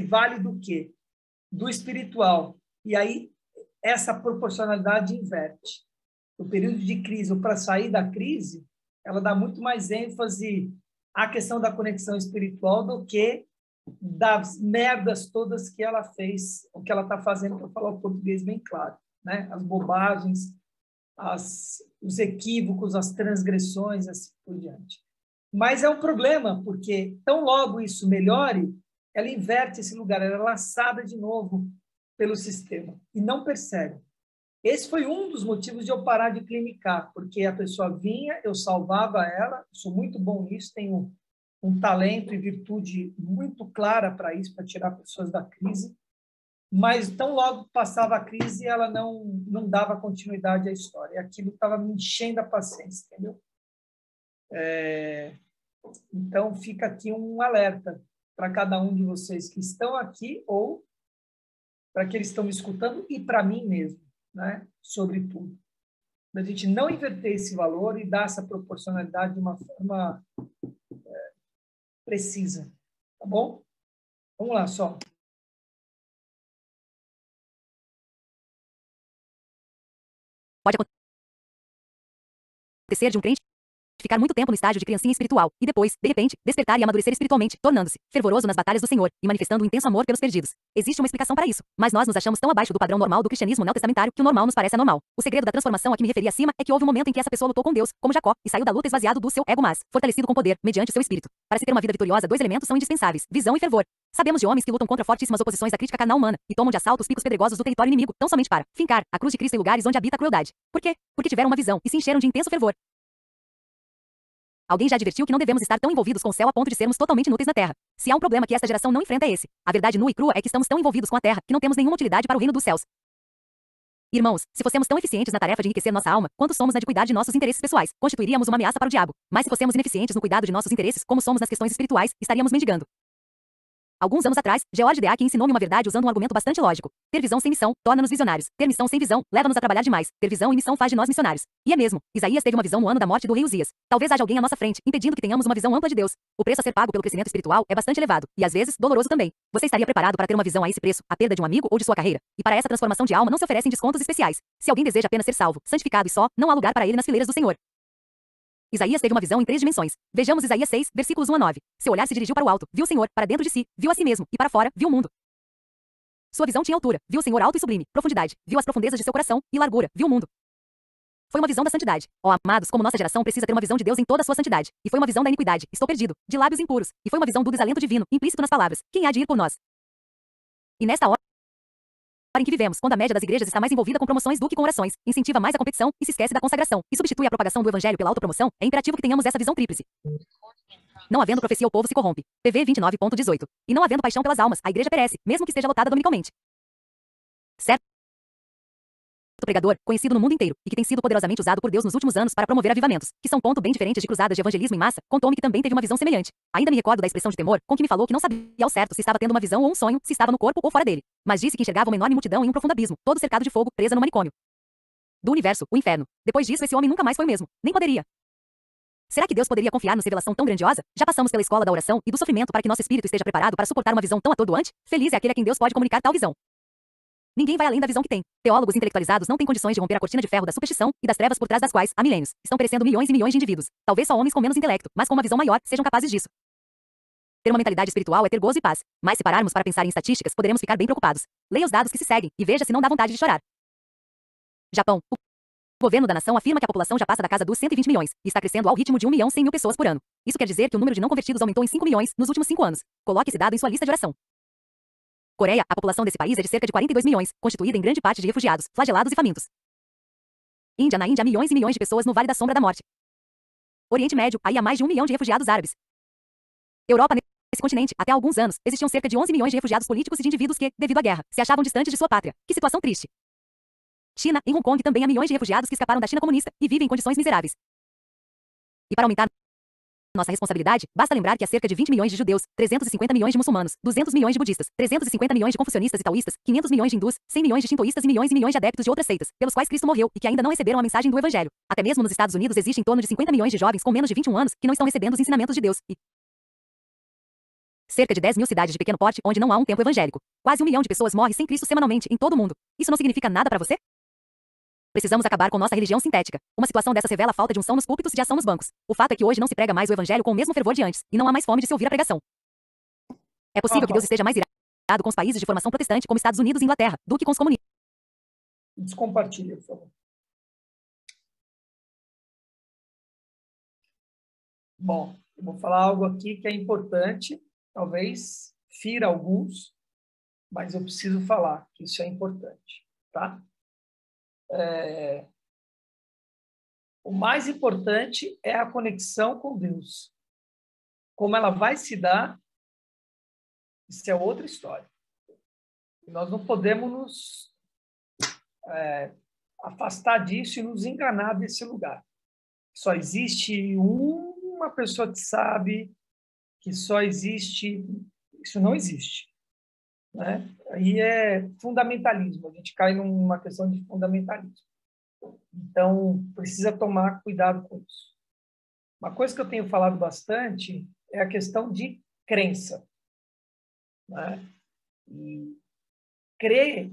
A: vale do quê? Do espiritual. E aí, essa proporcionalidade inverte. No período de crise, ou para sair da crise, ela dá muito mais ênfase à questão da conexão espiritual do que das merdas todas que ela fez, o que ela está fazendo, para falar o português bem claro, né? As bobagens, os equívocos, as transgressões, assim por diante. Mas é um problema, porque tão logo isso melhore, ela inverte esse lugar, ela é laçada de novo pelo sistema, e não percebe. Esse foi um dos motivos de eu parar de clinicar, porque a pessoa vinha, eu salvava ela, sou muito bom nisso, tenho um talento e virtude muito clara para isso, para tirar pessoas da crise, mas tão logo passava a crise, ela não dava continuidade à história, e aquilo estava me enchendo a paciência, entendeu? Então, fica aqui um alerta para cada um de vocês que estão aqui, ou para que eles estão me escutando, e para mim mesmo, né? Sobretudo. A gente não inverter esse valor e dar essa proporcionalidade de uma forma precisa. Tá bom? Vamos lá, só.
D: Pode acontecer de um crente ficar muito tempo no estágio de criancinha espiritual, e depois, de repente, despertar e amadurecer espiritualmente, tornando-se fervoroso nas batalhas do Senhor, e manifestando um intenso amor pelos perdidos. Existe uma explicação para isso, mas nós nos achamos tão abaixo do padrão normal do cristianismo neotestamentário que o normal nos parece anormal. O segredo da transformação a que me referi acima é que houve um momento em que essa pessoa lutou com Deus, como Jacó, e saiu da luta esvaziado do seu ego, mas fortalecido com poder, mediante o seu espírito. Para se ter uma vida vitoriosa, 2 elementos são indispensáveis: visão e fervor. Sabemos de homens que lutam contra fortíssimas oposições da crítica carnal humana, e tomam de assalto os picos pedregosos do território inimigo, tão somente para fincar a cruz de Cristo em lugares onde habita a crueldade. Por quê? Porque tiveram uma visão, e se encheram de intenso fervor. Alguém já advertiu que não devemos estar tão envolvidos com o céu a ponto de sermos totalmente inúteis na terra. Se há um problema que esta geração não enfrenta é esse. A verdade nua e crua é que estamos tão envolvidos com a terra que não temos nenhuma utilidade para o reino dos céus. Irmãos, se fossemos tão eficientes na tarefa de enriquecer nossa alma, quanto somos na de cuidar de nossos interesses pessoais, constituiríamos uma ameaça para o diabo. Mas se fossemos ineficientes no cuidado de nossos interesses, como somos nas questões espirituais, estaríamos mendigando. Alguns anos atrás, George Deakin ensinou-me uma verdade usando um argumento bastante lógico. Ter visão sem missão torna-nos visionários. Ter missão sem visão leva-nos a trabalhar demais. Ter visão e missão faz de nós missionários. E é mesmo. Isaías teve uma visão no ano da morte do rei Uzias. Talvez haja alguém à nossa frente, impedindo que tenhamos uma visão ampla de Deus. O preço a ser pago pelo crescimento espiritual é bastante elevado, e às vezes doloroso também. Você estaria preparado para ter uma visão a esse preço, a perda de um amigo ou de sua carreira? E para essa transformação de alma não se oferecem descontos especiais. Se alguém deseja apenas ser salvo, santificado e só, não há lugar para ele nas fileiras do Senhor. Isaías teve uma visão em 3 dimensões. Vejamos Isaías 6, versículos 1 a 9. Seu olhar se dirigiu para o alto, viu o Senhor, para dentro de si, viu a si mesmo, e para fora, viu o mundo. Sua visão tinha altura, viu o Senhor alto e sublime, profundidade, viu as profundezas de seu coração, e largura, viu o mundo. Foi uma visão da santidade. Ó, amados, como nossa geração precisa ter uma visão de Deus em toda a sua santidade. E foi uma visão da iniquidade, estou perdido, de lábios impuros. E foi uma visão do desalento divino, implícito nas palavras, quem há de ir por nós? E nesta hora em que vivemos, quando a média das igrejas está mais envolvida com promoções do que com orações, incentiva mais a competição e se esquece da consagração, e substitui a propagação do evangelho pela autopromoção, é imperativo que tenhamos essa visão tríplice. Não havendo profecia, o povo se corrompe. PV 29.18. E não havendo paixão pelas almas, a igreja perece, mesmo que esteja lotada dominicalmente. Certo? Pregador, conhecido no mundo inteiro, e que tem sido poderosamente usado por Deus nos últimos anos para promover avivamentos, que são ponto bem diferentes de cruzadas de evangelismo em massa, contou-me que também teve uma visão semelhante. Ainda me recordo da expressão de temor, com que me falou que não sabia ao certo se estava tendo uma visão ou um sonho, se estava no corpo ou fora dele. Mas disse que enxergava uma enorme multidão em um profundo abismo, todo cercado de fogo, presa no manicômio do universo, o inferno. Depois disso, esse homem nunca mais foi o mesmo. Nem poderia. Será que Deus poderia confiar-nos revelação tão grandiosa? Já passamos pela escola da oração e do sofrimento para que nosso espírito esteja preparado para suportar uma visão tão atordoante? Feliz é aquele a quem Deus pode comunicar tal visão. Ninguém vai além da visão que tem. Teólogos intelectualizados não têm condições de romper a cortina de ferro da superstição e das trevas por trás das quais, há milênios, estão perecendo milhões e milhões de indivíduos. Talvez só homens com menos intelecto, mas com uma visão maior, sejam capazes disso. Ter uma mentalidade espiritual é ter gozo e paz. Mas se pararmos para pensar em estatísticas, poderemos ficar bem preocupados. Leia os dados que se seguem, e veja se não dá vontade de chorar. Japão. O governo da nação afirma que a população já passa da casa dos 120 milhões, e está crescendo ao ritmo de 1.100.000 pessoas por ano. Isso quer dizer que o número de não convertidos aumentou em 5 milhões nos últimos 5 anos. Coloque esse dado em sua lista de oração. Coreia, a população desse país é de cerca de 42 milhões, constituída em grande parte de refugiados, flagelados e famintos. Índia, na Índia, há milhões e milhões de pessoas no Vale da Sombra da Morte. Oriente Médio, aí há mais de 1 milhão de refugiados árabes. Europa, nesse continente, até há alguns anos, existiam cerca de 11 milhões de refugiados políticos e de indivíduos que, devido à guerra, se achavam distantes de sua pátria. Que situação triste. China, em Hong Kong, também há milhões de refugiados que escaparam da China comunista e vivem em condições miseráveis. E para aumentar nossa responsabilidade, basta lembrar que há cerca de 20 milhões de judeus, 350 milhões de muçulmanos, 200 milhões de budistas, 350 milhões de confucionistas e taoístas, 500 milhões de hindus, 100 milhões de shintoístas e milhões de adeptos de outras seitas, pelos quais Cristo morreu e que ainda não receberam a mensagem do evangelho. Até mesmo nos Estados Unidos existem em torno de 50 milhões de jovens com menos de 21 anos que não estão recebendo os ensinamentos de Deus e cerca de 10 mil cidades de pequeno porte onde não há um templo evangélico. Quase 1 milhão de pessoas morrem sem Cristo semanalmente em todo o mundo. Isso não significa nada para você? Precisamos acabar com nossa religião sintética. Uma situação dessas revela a falta de unção nos púlpitos e de ação nos bancos. O fato é que hoje não se prega mais o evangelho com o mesmo fervor de antes, e não há mais fome de se ouvir a pregação. É possível que Deus esteja mais irado com os países de formação protestante, como Estados Unidos e Inglaterra, do que com os comunistas.
A: Descompartilha, por favor. Bom, eu vou falar algo aqui que é importante, talvez fira alguns, mas eu preciso falar que isso é importante, tá? O mais importante é a conexão com Deus. Como ela vai se dar, isso é outra história. E nós não podemos nos afastar disso e nos enganar desse lugar. Só existe uma pessoa que sabe, que só existe... Isso não existe. Né? Aí é fundamentalismo. A gente cai numa questão de fundamentalismo. Então, precisa tomar cuidado com isso. Uma coisa que eu tenho falado bastante é a questão de crença. Né? E crer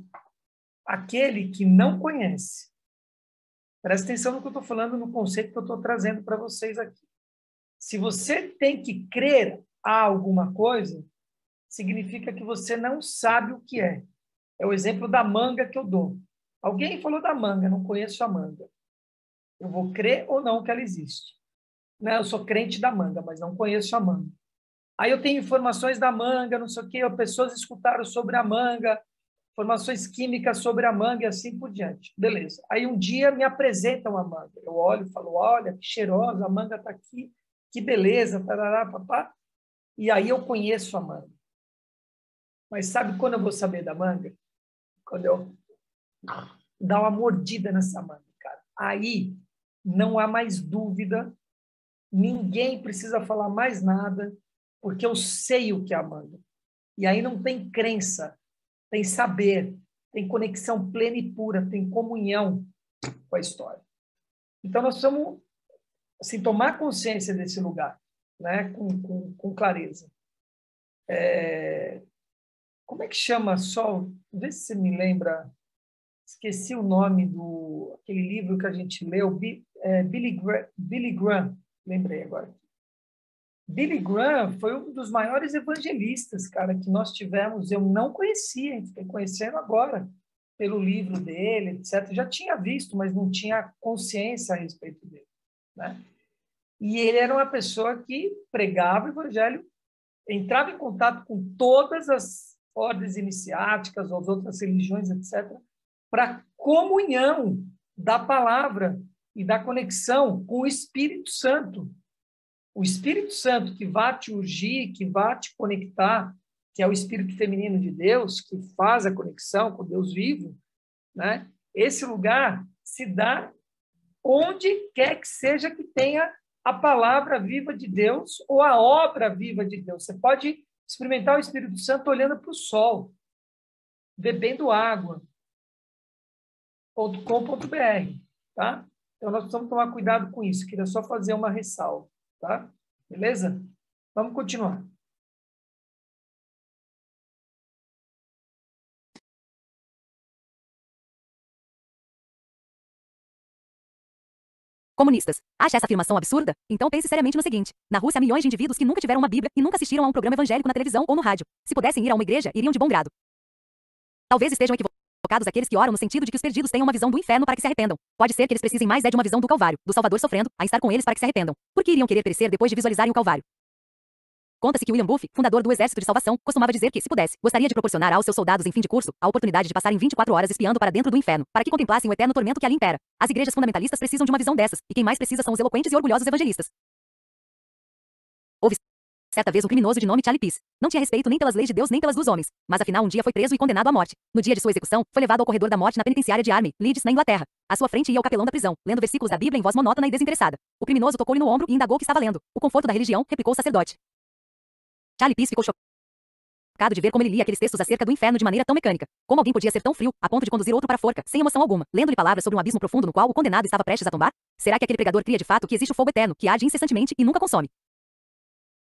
A: aquele que não conhece. Presta atenção no que eu estou falando, no conceito que eu estou trazendo para vocês aqui. Se você tem que crer a alguma coisa, significa que você não sabe o que é. É o exemplo da manga que eu dou. Alguém falou da manga, não conheço a manga. Eu vou crer ou não que ela existe. Né? Eu sou crente da manga, mas não conheço a manga. Aí eu tenho informações da manga, não sei o quê, pessoas escutaram sobre a manga, informações químicas sobre a manga e assim por diante. Beleza. Aí um dia me apresentam a manga. Eu olho e falo, olha, que cheirosa, a manga está aqui, que beleza, tarará, papá. E aí eu conheço a manga. Mas sabe quando eu vou saber da manga? Quando eu dar uma mordida nessa manga, cara. Aí não há mais dúvida, ninguém precisa falar mais nada, porque eu sei o que é a manga. E aí não tem crença, tem saber, tem conexão plena e pura, tem comunhão com a história. Então nós precisamos assim, tomar consciência desse lugar, né? com clareza. Como é que chama só? Vê se você me lembra. Esqueci o nome do aquele livro que a gente leu, Billy Graham, lembrei agora. Billy Graham foi um dos maiores evangelistas, cara, que nós tivemos. Eu não conhecia, fiquei conhecendo agora, pelo livro dele, etc. Já tinha visto, mas não tinha consciência a respeito dele, né? E ele era uma pessoa que pregava o evangelho, entrava em contato com todas as ordens iniciáticas, ou as outras religiões, etc., para comunhão da palavra e da conexão com o Espírito Santo. O Espírito Santo que vai te ungir, que vai te conectar, que é o Espírito feminino de Deus, que faz a conexão com Deus vivo, né? Esse lugar se dá onde quer que seja que tenha a palavra viva de Deus ou a obra viva de Deus. Você pode experimentar o Espírito Santo olhando para o sol, bebendo água, .com.br, tá? Então, nós precisamos tomar cuidado com isso. Queria só fazer uma ressalva, tá? Beleza? Vamos continuar.
D: Comunistas. Acha essa afirmação absurda? Então pense seriamente no seguinte. Na Rússia há milhões de indivíduos que nunca tiveram uma Bíblia e nunca assistiram a um programa evangélico na televisão ou no rádio. Se pudessem ir a uma igreja, iriam de bom grado. Talvez estejam equivocados aqueles que oram no sentido de que os perdidos tenham uma visão do inferno para que se arrependam. Pode ser que eles precisem mais de uma visão do Calvário, do Salvador sofrendo, a estar com eles para que se arrependam. Por que iriam querer perecer depois de visualizarem o Calvário? Conta-se que William Booth, fundador do Exército de Salvação, costumava dizer que, se pudesse, gostaria de proporcionar aos seus soldados em fim de curso a oportunidade de passarem 24 horas espiando para dentro do inferno, para que contemplassem o eterno tormento que ali impera. As igrejas fundamentalistas precisam de uma visão dessas, e quem mais precisa são os eloquentes e orgulhosos evangelistas. Houve certa vez um criminoso de nome Charlie Peace. Não tinha respeito nem pelas leis de Deus nem pelas dos homens, mas afinal um dia foi preso e condenado à morte. No dia de sua execução, foi levado ao corredor da morte na penitenciária de Army, Leeds, na Inglaterra. À sua frente ia o capelão da prisão, lendo versículos da Bíblia em voz monótona e desinteressada. O criminoso tocou-lhe no ombro e indagou o que estava lendo. O conforto da religião, replicou o sacerdote. Charlie Peace ficou chocado de ver como ele lia aqueles textos acerca do inferno de maneira tão mecânica. Como alguém podia ser tão frio, a ponto de conduzir outro para a forca, sem emoção alguma, lendo-lhe palavras sobre um abismo profundo no qual o condenado estava prestes a tombar? Será que aquele pregador cria de fato que existe o fogo eterno, que arde incessantemente e nunca consome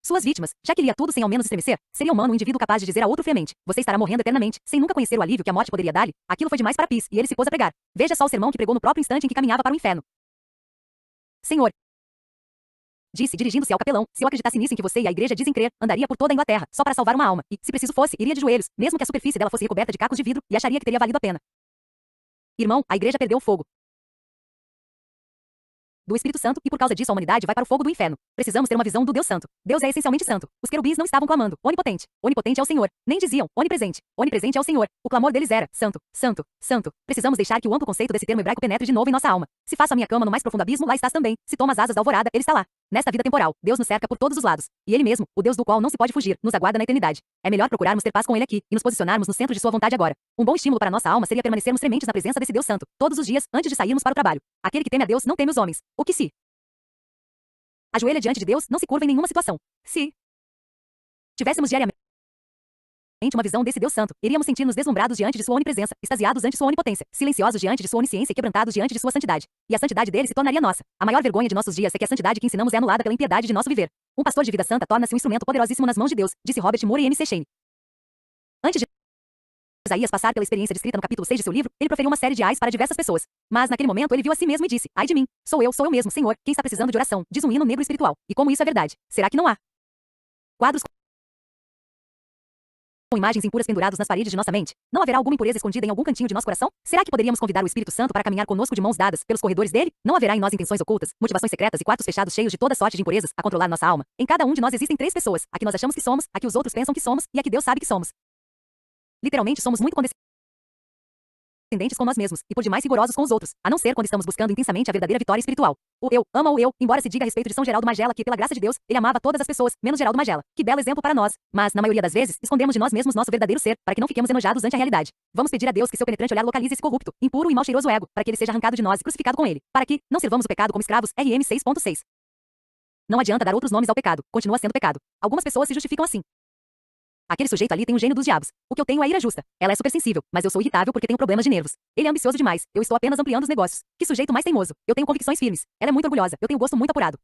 D: suas vítimas, já que lia tudo sem ao menos estremecer? Seria humano um indivíduo capaz de dizer a outro friamente: você estará morrendo eternamente, sem nunca conhecer o alívio que a morte poderia dar-lhe? Aquilo foi demais para Peace, e ele se pôs a pregar. Veja só o sermão que pregou no próprio instante em que caminhava para o inferno. Senhor, disse, dirigindo-se ao capelão, se eu acreditasse nisso em que você e a igreja dizem crer, andaria por toda a Inglaterra, só para salvar uma alma, e, se preciso fosse, iria de joelhos, mesmo que a superfície dela fosse recoberta de cacos de vidro, e acharia que teria valido a pena. Irmão, a igreja perdeu o fogo do Espírito Santo, e por causa disso a humanidade vai para o fogo do inferno. Precisamos ter uma visão do Deus Santo. Deus é essencialmente santo. Os querubins não estavam clamando: onipotente, onipotente é o Senhor. Nem diziam: onipresente, onipresente é o Senhor. O clamor deles era: santo, santo, santo. Precisamos deixar que o amplo conceito desse termo hebraico penetre de novo em nossa alma. Se faço a minha cama no mais profundo abismo, lá estás também. Se tomo as asas da alvorada, ele está lá. Nesta vida temporal, Deus nos cerca por todos os lados. E Ele mesmo, o Deus do qual não se pode fugir, nos aguarda na eternidade. É melhor procurarmos ter paz com Ele aqui, e nos posicionarmos no centro de sua vontade agora. Um bom estímulo para nossa alma seria permanecermos trementes na presença desse Deus santo, todos os dias, antes de sairmos para o trabalho. Aquele que teme a Deus não teme os homens. O que se ajoelha diante de Deus não se curva em nenhuma situação. Se tivéssemos diariamente uma visão desse Deus santo, iríamos sentir-nos deslumbrados diante de sua onipresença, extasiados ante sua onipotência, silenciosos diante de sua onisciência e quebrantados diante de sua santidade. E a santidade dele se tornaria nossa. A maior vergonha de nossos dias é que a santidade que ensinamos é anulada pela impiedade de nosso viver. Um pastor de vida santa torna-se um instrumento poderosíssimo nas mãos de Deus, disse Robert Moore e M. C. Shane. Antes de Isaías passar pela experiência descrita no capítulo 6 de seu livro, ele proferiu uma série de ais para diversas pessoas. Mas naquele momento ele viu a si mesmo e disse: ai de mim, sou eu mesmo, Senhor, quem está precisando de oração, diz um hino negro espiritual. E como isso é verdade, será que não há quadros com imagens impuras pendurados nas paredes de nossa mente? Não haverá alguma impureza escondida em algum cantinho de nosso coração? Será que poderíamos convidar o Espírito Santo para caminhar conosco de mãos dadas pelos corredores dele? Não haverá em nós intenções ocultas, motivações secretas e quartos fechados cheios de toda sorte de impurezas a controlar nossa alma? Em cada um de nós existem 3 pessoas: a que nós achamos que somos, a que os outros pensam que somos e a que Deus sabe que somos. Literalmente somos muito condescendentes com nós mesmos e por demais rigorosos com os outros, a não ser quando estamos buscando intensamente a verdadeira vitória espiritual. O eu ama o eu, embora se diga a respeito de São Geraldo Magela que, pela graça de Deus, ele amava todas as pessoas, menos Geraldo Magela. Que belo exemplo para nós. Mas, na maioria das vezes, escondemos de nós mesmos nosso verdadeiro ser, para que não fiquemos enojados ante a realidade. Vamos pedir a Deus que seu penetrante olhar localize esse corrupto, impuro e mal cheiroso ego, para que ele seja arrancado de nós e crucificado com ele, para que não sirvamos o pecado como escravos. RM 6.6. Não adianta dar outros nomes ao pecado, continua sendo pecado. Algumas pessoas se justificam assim: aquele sujeito ali tem um gênio dos diabos. O que eu tenho é ira justa. Ela é supersensível, mas eu sou irritável porque tenho problemas de nervos. Ele é ambicioso demais. Eu estou apenas ampliando os negócios. Que sujeito mais teimoso. Eu tenho convicções firmes. Ela é muito orgulhosa. Eu tenho gosto muito apurado.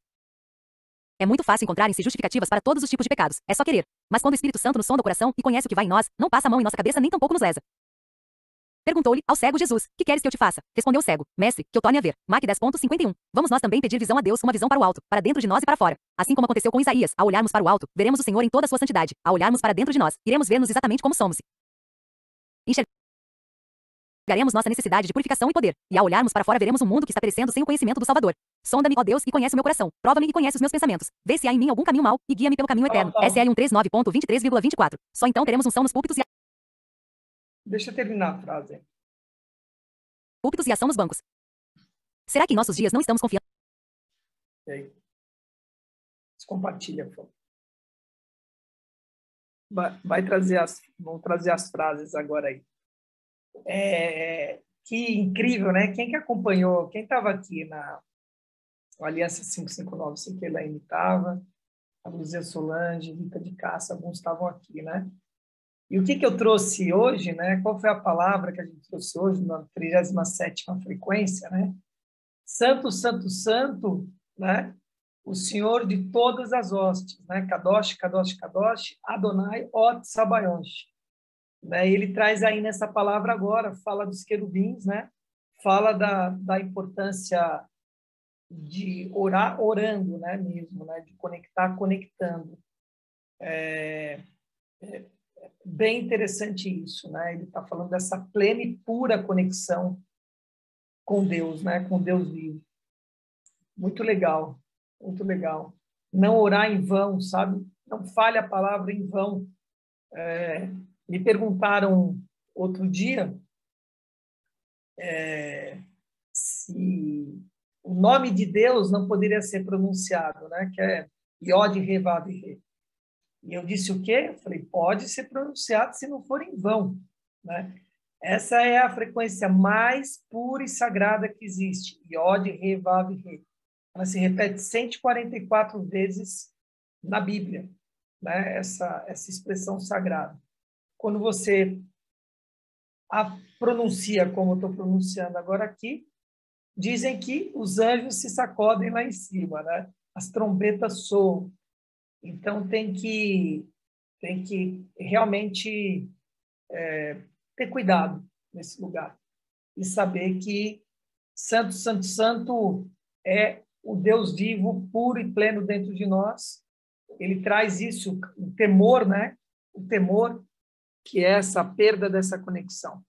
D: É muito fácil encontrarem-se justificativas para todos os tipos de pecados. É só querer. Mas quando o Espírito Santo nos sonda o coração e conhece o que vai em nós, não passa a mão em nossa cabeça nem tampouco nos lesa. Perguntou-lhe ao cego Jesus: que queres que eu te faça? Respondeu o cego: mestre, que eu torne a ver. Mac 10.51. Vamos nós também pedir visão a Deus, uma visão para o alto, para dentro de nós e para fora. Assim como aconteceu com Isaías, ao olharmos para o alto, veremos o Senhor em toda a sua santidade. Ao olharmos para dentro de nós, iremos ver-nos exatamente como somos. Enxergaremos nossa necessidade de purificação e poder. E ao olharmos para fora, veremos um mundo que está perecendo sem o conhecimento do Salvador. Sonda-me, ó Deus, e conhece o meu coração. Prova-me e conhece os meus pensamentos. Vê se há em mim algum caminho mau e guia-me pelo caminho eterno. SL 139.23,24. Só então teremos unção nos púlpitos e
A: Deixa eu terminar a frase.
D: Púlpitos e ação nos bancos. Será que em nossos dias não estamos confiando?
A: E aí? Compartilha, por favor. Vamos trazer as frases agora aí. Que incrível, né? Quem que acompanhou, quem estava aqui na Aliança 559, sei que a Elaine estava, a Luzia Solange, Rita de Cássia, alguns estavam aqui, né? E o que eu trouxe hoje, né? Qual foi a palavra que a gente trouxe hoje, na 37ª frequência, né? Santo, Santo, Santo, né? O Senhor de todas as hostes, né? Kadosh, Kadosh, Kadosh, Adonai, Ot, Sabaoth. Né? Ele traz aí nessa palavra agora, fala dos querubins, né? Fala da importância de orar orando, né? Mesmo, né? De conectar conectando. Bem interessante isso, né? Ele está falando dessa plena e pura conexão com Deus, né? Com Deus vivo. Muito legal, muito legal. Não orar em vão, sabe? Não fale a palavra em vão. Me perguntaram outro dia se o nome de Deus não poderia ser pronunciado, né? Que é Yod He Vav He. E eu disse o quê? Eu falei, pode ser pronunciado se não for em vão, né? Essa é a frequência mais pura e sagrada que existe. Yod He Vav He. Ela se repete 144 vezes na Bíblia, né? Essa expressão sagrada. Quando você a pronuncia como eu estou pronunciando agora aqui, dizem que os anjos se sacodem lá em cima, né? As trombetas soam. Então, tem que realmente ter cuidado nesse lugar e saber que Santo, Santo, Santo é o Deus vivo, puro e pleno dentro de nós. Ele traz isso, o temor, né? O temor, que é essa perda dessa conexão.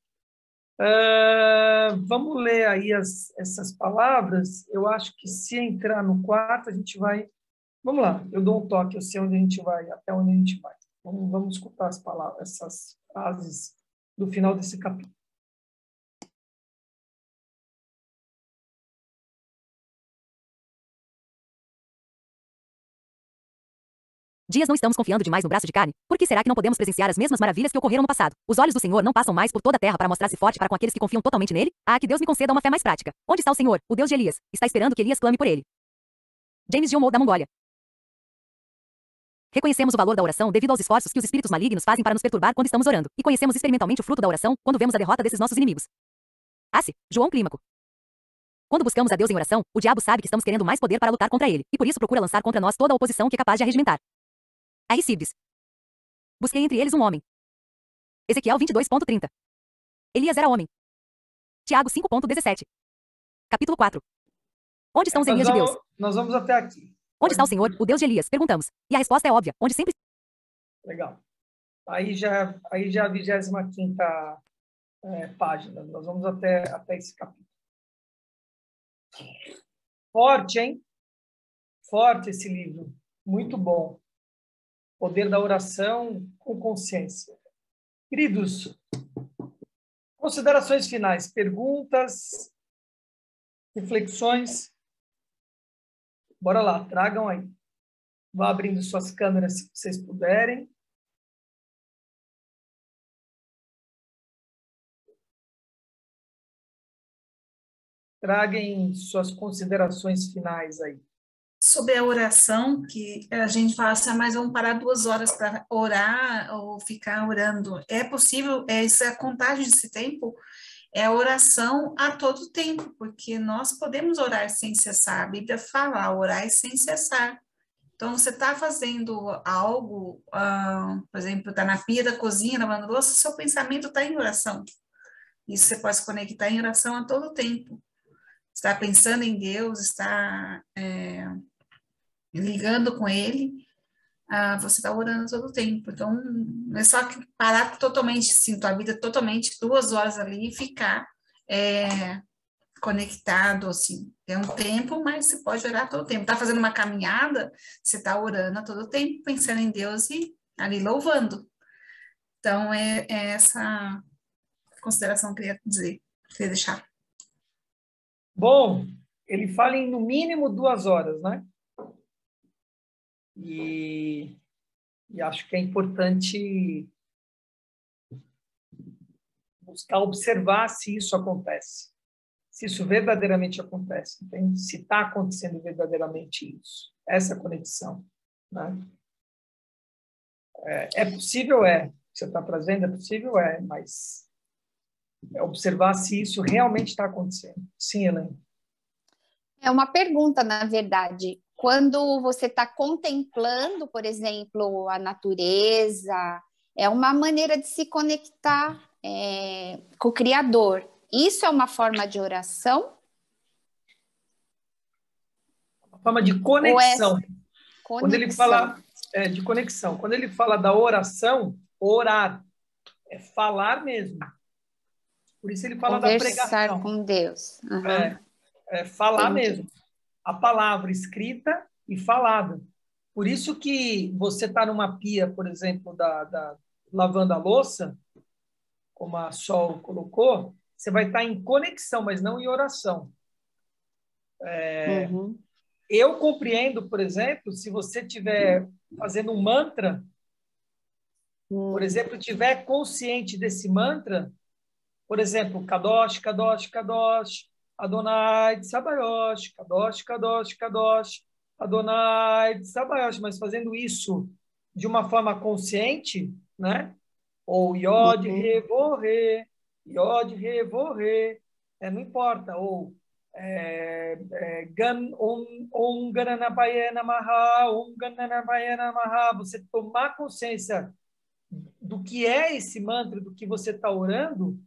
A: Vamos ler aí essas palavras. Eu acho que se entrar no quarto, a gente vai... Vamos lá, eu dou um toque, eu sei onde a gente vai, até onde a gente vai. Vamos escutar as palavras, essas frases do final desse capítulo.
D: Dias não estamos confiando demais no braço de carne? Por que será que não podemos presenciar as mesmas maravilhas que ocorreram no passado? Os olhos do Senhor não passam mais por toda a terra para mostrar-se forte para com aqueles que confiam totalmente nele? Ah, que Deus me conceda uma fé mais prática. Onde está o Senhor, o Deus de Elias? Está esperando que Elias clame por ele. James John Moe da Mongólia. Reconhecemos o valor da oração devido aos esforços que os espíritos malignos fazem para nos perturbar quando estamos orando, e conhecemos experimentalmente o fruto da oração quando vemos a derrota desses nossos inimigos. João Clímaco. Quando buscamos a Deus em oração, o diabo sabe que estamos querendo mais poder para lutar contra ele, e por isso procura lançar contra nós toda a oposição que é capaz de arregimentar. Arrecibes. Busquei entre eles um homem. Ezequiel 22.30. Elias era homem. Tiago 5.17. Capítulo 4. Onde estão os Elias de Deus?
A: Nós vamos até aqui.
D: Onde está o Senhor, o Deus de Elias? Perguntamos. E a resposta é óbvia. Onde sempre...
A: Legal. Aí já a 25ª página. Nós vamos até esse capítulo. Forte, hein? Forte esse livro. Muito bom. Poder da oração com consciência. Queridos, considerações finais, perguntas, reflexões. Bora lá, tragam aí. Vá abrindo suas câmeras se vocês puderem. Traguem suas considerações finais aí.
B: Sobre a oração, que a gente fala assim, mas vamos parar 2 horas para orar ou ficar orando. É possível, essa contagem desse tempo é a oração a todo tempo, porque nós podemos orar sem cessar. A Bíblia fala, orar sem cessar. Então, você está fazendo algo, por exemplo, está na pia da cozinha, lavando louça, seu pensamento está em oração. Isso você pode se conectar em oração a todo tempo. Está pensando em Deus, está ligando com Ele, você está orando todo o tempo. Então, não é só que parar totalmente, assim, tua vida totalmente, 2 horas ali e ficar conectado, assim. É um tempo, mas você pode orar todo o tempo. Está fazendo uma caminhada, você está orando a todo tempo, pensando em Deus e ali louvando. Então, é essa consideração que eu queria deixar.
A: Bom, ele fala em no mínimo 2 horas, né? E acho que é importante buscar observar se isso acontece, se isso verdadeiramente acontece, entende? Se está acontecendo verdadeiramente isso, essa conexão, né? É possível, você está trazendo, é possível, mas é observar se isso realmente está acontecendo. Sim, Helena.
E: É uma pergunta, na verdade. Quando você está contemplando, por exemplo, a natureza, é uma maneira de se conectar com o Criador. Isso é uma forma de oração?
A: Uma forma de conexão. Quando ele fala de conexão, quando ele fala da oração, orar, é falar mesmo. Por isso ele fala da pregação.
E: Conversar com Deus. Uhum.
A: Falar mesmo. A palavra escrita e falada. Por isso que você está numa pia, por exemplo, lavando a louça, como a Sol colocou, você vai estar em conexão, mas não em oração. Eu compreendo, por exemplo, se você estiver fazendo um mantra, por exemplo, estiver consciente desse mantra, por exemplo, Kadosh, Kadosh, Kadosh, Adonai Tsabayosh, Kadosh, Kadosh, Kadosh, Adonai Tsabayosh, mas fazendo isso de uma forma consciente, né? Ou Yod, Re, Vo, Re, Yod, Re, Vo, Re, não importa, ou Gan, Gananapayana Maha, Gananapayana Maha, você tomar consciência do que é esse mantra, do que você está orando,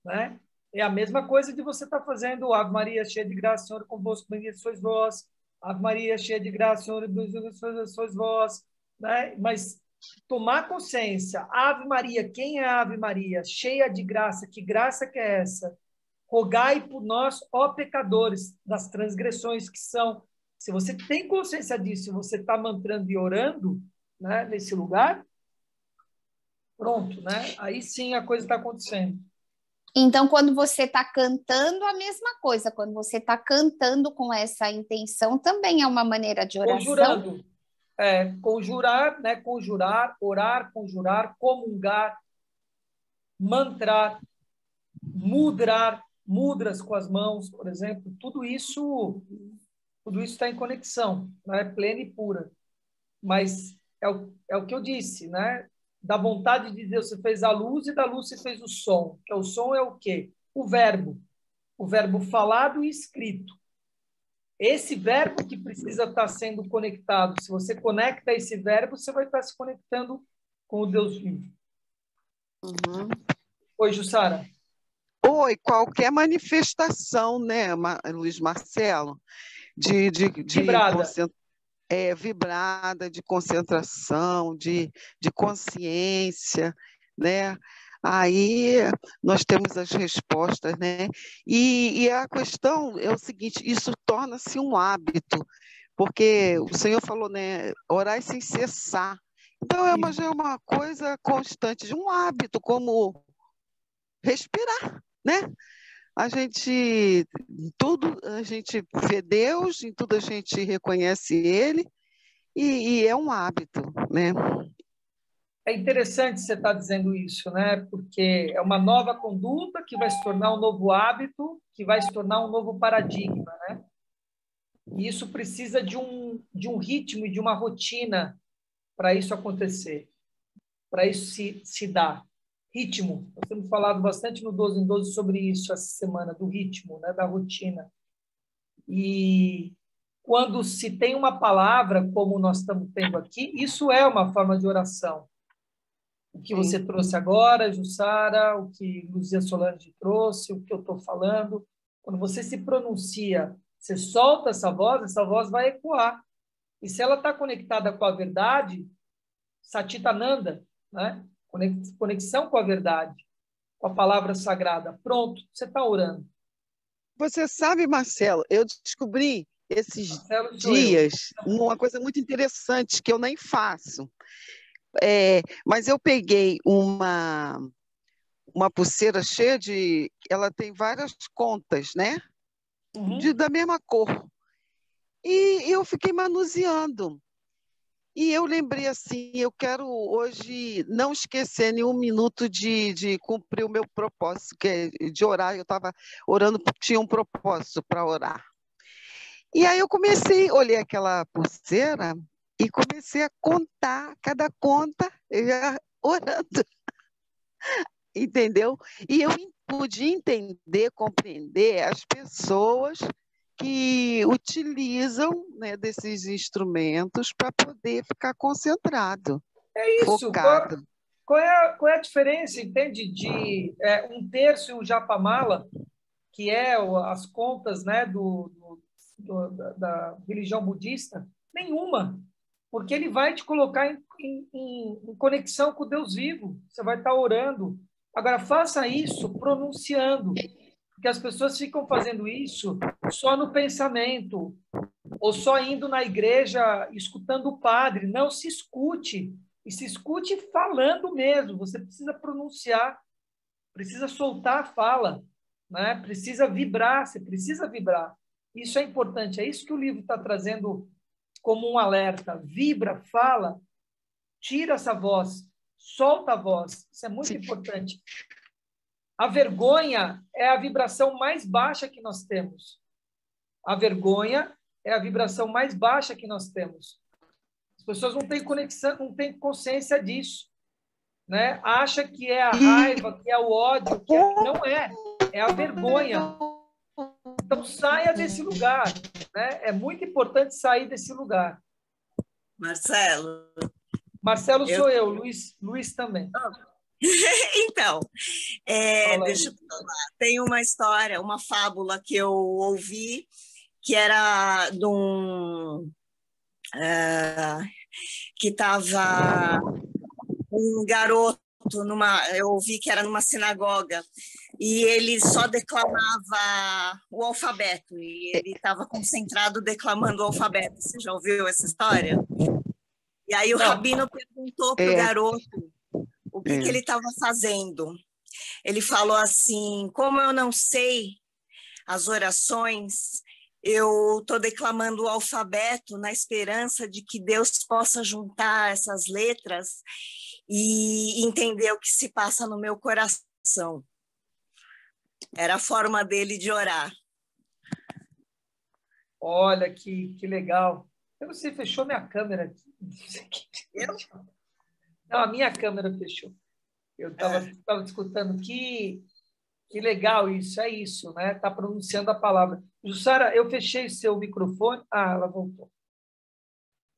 A: né? É a mesma coisa de você estar fazendo Ave Maria, cheia de graça, Senhor, convosco, bendita sois vós. Ave Maria, cheia de graça, Senhor, bendita sois vós. Né? Mas tomar consciência, Ave Maria, quem é a Ave Maria? Cheia de graça, que graça que é essa? Rogai por nós, ó pecadores, das transgressões que são. Se você tem consciência disso, você está mantrando e orando, né, nesse lugar, pronto, né? Aí sim a coisa está acontecendo.
E: Então, quando você está cantando, a mesma coisa. Quando você está cantando com essa intenção, também é uma maneira de oração.
A: Conjurando. Conjurar, né? Conjurar, orar, conjurar, comungar, mantrar, mudrar, mudras com as mãos, por exemplo. Tudo isso está em conexão, né? Plena e pura. Mas é o que eu disse, né? Da vontade de Deus, você fez a luz e da luz você fez o som. Que o som é o quê? O verbo falado e escrito. Esse verbo que precisa estar sendo conectado. Se você conecta esse verbo, você vai estar se conectando com o Deus vivo. Oi, Jussara.
F: foi qualquer manifestação, né, Luiz Marcelo, de
A: Vibrada.
F: vibrada, de concentração, de consciência, né? Aí nós temos as respostas, né? E a questão é o seguinte: isso torna-se um hábito, porque o Senhor falou, né? Orar sem cessar. Então já é uma coisa constante, de um hábito, como respirar, né? Em tudo a gente vê Deus, em tudo a gente reconhece Ele, e é um hábito, né?
A: É interessante você estar dizendo isso, né? Porque é uma nova conduta que vai se tornar um novo hábito, que vai se tornar um novo paradigma, né? E isso precisa de um ritmo e de uma rotina para isso acontecer, para isso se dar. Ritmo. Nós temos falado bastante no 12 em 12 sobre isso essa semana, do ritmo, né? Da rotina. E quando se tem uma palavra, como nós estamos tendo aqui, isso é uma forma de oração. O que você trouxe agora, Jussara, o que Luzia Solange trouxe, o que eu estou falando. Quando você se pronuncia, você solta essa voz vai ecoar. E se ela está conectada com a verdade, Satitananda, né? Conexão com a verdade, com a palavra sagrada. Pronto, você está orando.
F: Você sabe, Marcelo, eu descobri esses dias uma coisa muito interessante que eu nem faço. Mas eu peguei uma pulseira cheia de... Ela tem várias contas, né? Da mesma cor. E eu fiquei manuseando. E eu lembrei assim, eu quero hoje não esquecer nenhum minuto de cumprir o meu propósito, que é de orar. Eu estava orando, tinha um propósito para orar. E aí eu olhei aquela pulseira e comecei a contar cada conta, eu ia orando. Entendeu? E eu pude entender, compreender as pessoas que utilizam, né, desses instrumentos para poder ficar concentrado, focado.
A: Qual é a diferença, entende, de um terço e um japamala, que é as contas, né, da religião budista? Nenhuma, porque ele vai te colocar em conexão com o Deus vivo. Você vai estar orando. Agora, faça isso pronunciando, porque as pessoas ficam fazendo isso só no pensamento, ou só indo na igreja escutando o padre. Não, se escute, e se escute falando mesmo. Você precisa pronunciar, precisa soltar a fala, né? Precisa vibrar, você precisa vibrar. Isso é importante, é isso que o livro está trazendo como um alerta. Vibra, fala, tira essa voz, solta a voz. Isso é muito importante. A vergonha é a vibração mais baixa que nós temos. A vergonha é a vibração mais baixa que nós temos. As pessoas não têm conexão, não têm consciência disso, né? Acha que é a raiva, que é o ódio, que não é. É a vergonha. Então saia desse lugar, né? É muito importante sair desse lugar. Marcelo sou eu, Luiz também.
G: Então, deixa eu falar. Tem uma história, uma fábula que eu ouvi, que era de que estava um garoto eu ouvi que era numa sinagoga, e ele só declamava o alfabeto, e ele estava concentrado declamando o alfabeto. Você já ouviu essa história? E aí o rabino perguntou para o garoto o que ele estava fazendo. Ele falou assim: como eu não sei as orações, eu estou declamando o alfabeto na esperança de que Deus possa juntar essas letras e entender o que se passa no meu coração. Era a forma dele de orar.
A: Olha, que legal. Eu não sei, fechou minha câmera aqui. Não, a minha câmera fechou. Eu estava escutando que legal isso, é isso, né? Está pronunciando a palavra. Jussara, eu fechei seu microfone. Ah, ela voltou.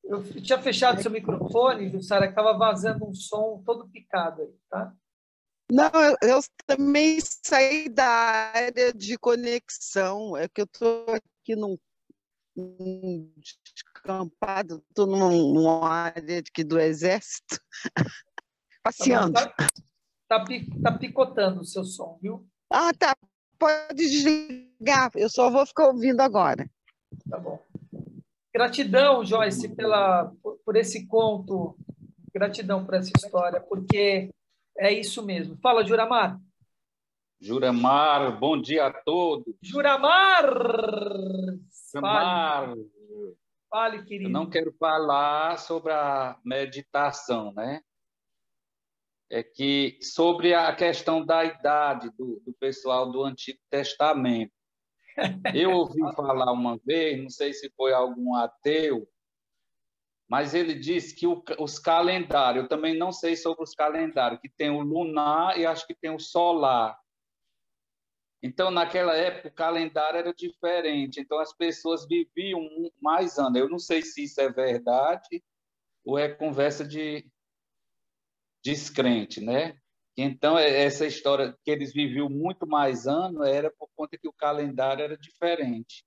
A: Eu tinha fechado seu microfone, Jussara, que estava vazando um som todo picado aí, tá?
F: Não, eu também saí da área de conexão. É que eu estou aqui num descampado, estou numa área aqui do Exército, passeando.
A: Tá picotando o seu som, viu?
F: Ah, tá. Pode desligar. Eu só vou ficar ouvindo agora.
A: Tá bom. Gratidão, Joyce, por esse conto. Gratidão por essa história, porque é isso mesmo. Fala, Juramar.
H: Juramar, bom dia a todos.
A: Juramar!
H: Juramar.
A: Fale, querido.
H: Eu não quero falar sobre a meditação, né? É que sobre a questão da idade do pessoal do Antigo Testamento. Eu ouvi falar uma vez, não sei se foi algum ateu, mas ele disse que os calendários, eu também não sei sobre os calendários, que tem o lunar e acho que tem o solar. Então, naquela época, o calendário era diferente, então as pessoas viviam mais anos. Eu não sei se isso é verdade ou é conversa de descrente, né? Então, essa história que eles viviam muito mais anos era por conta que o calendário era diferente.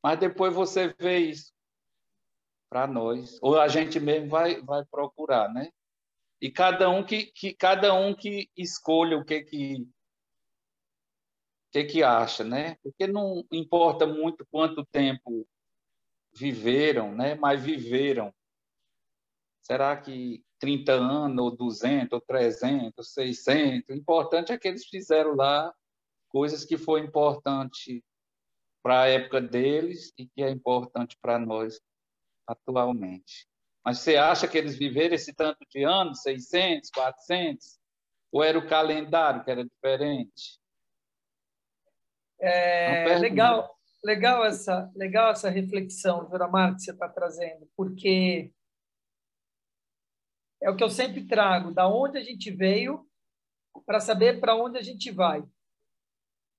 H: Mas depois você vê isso para nós, ou a gente mesmo vai procurar, né? E cada um que escolha o que acha, né? Porque não importa muito quanto tempo viveram, né? Mas viveram. Será que 30 anos, ou 200, ou 300, 600? O importante é que eles fizeram lá coisas que foi importante para a época deles e que é importante para nós atualmente. Mas você acha que eles viveram esse tanto de anos, 600, 400? Ou era o calendário que era diferente?
A: Legal essa reflexão, Juramar, que você está trazendo, porque é o que eu sempre trago, da onde a gente veio, para saber para onde a gente vai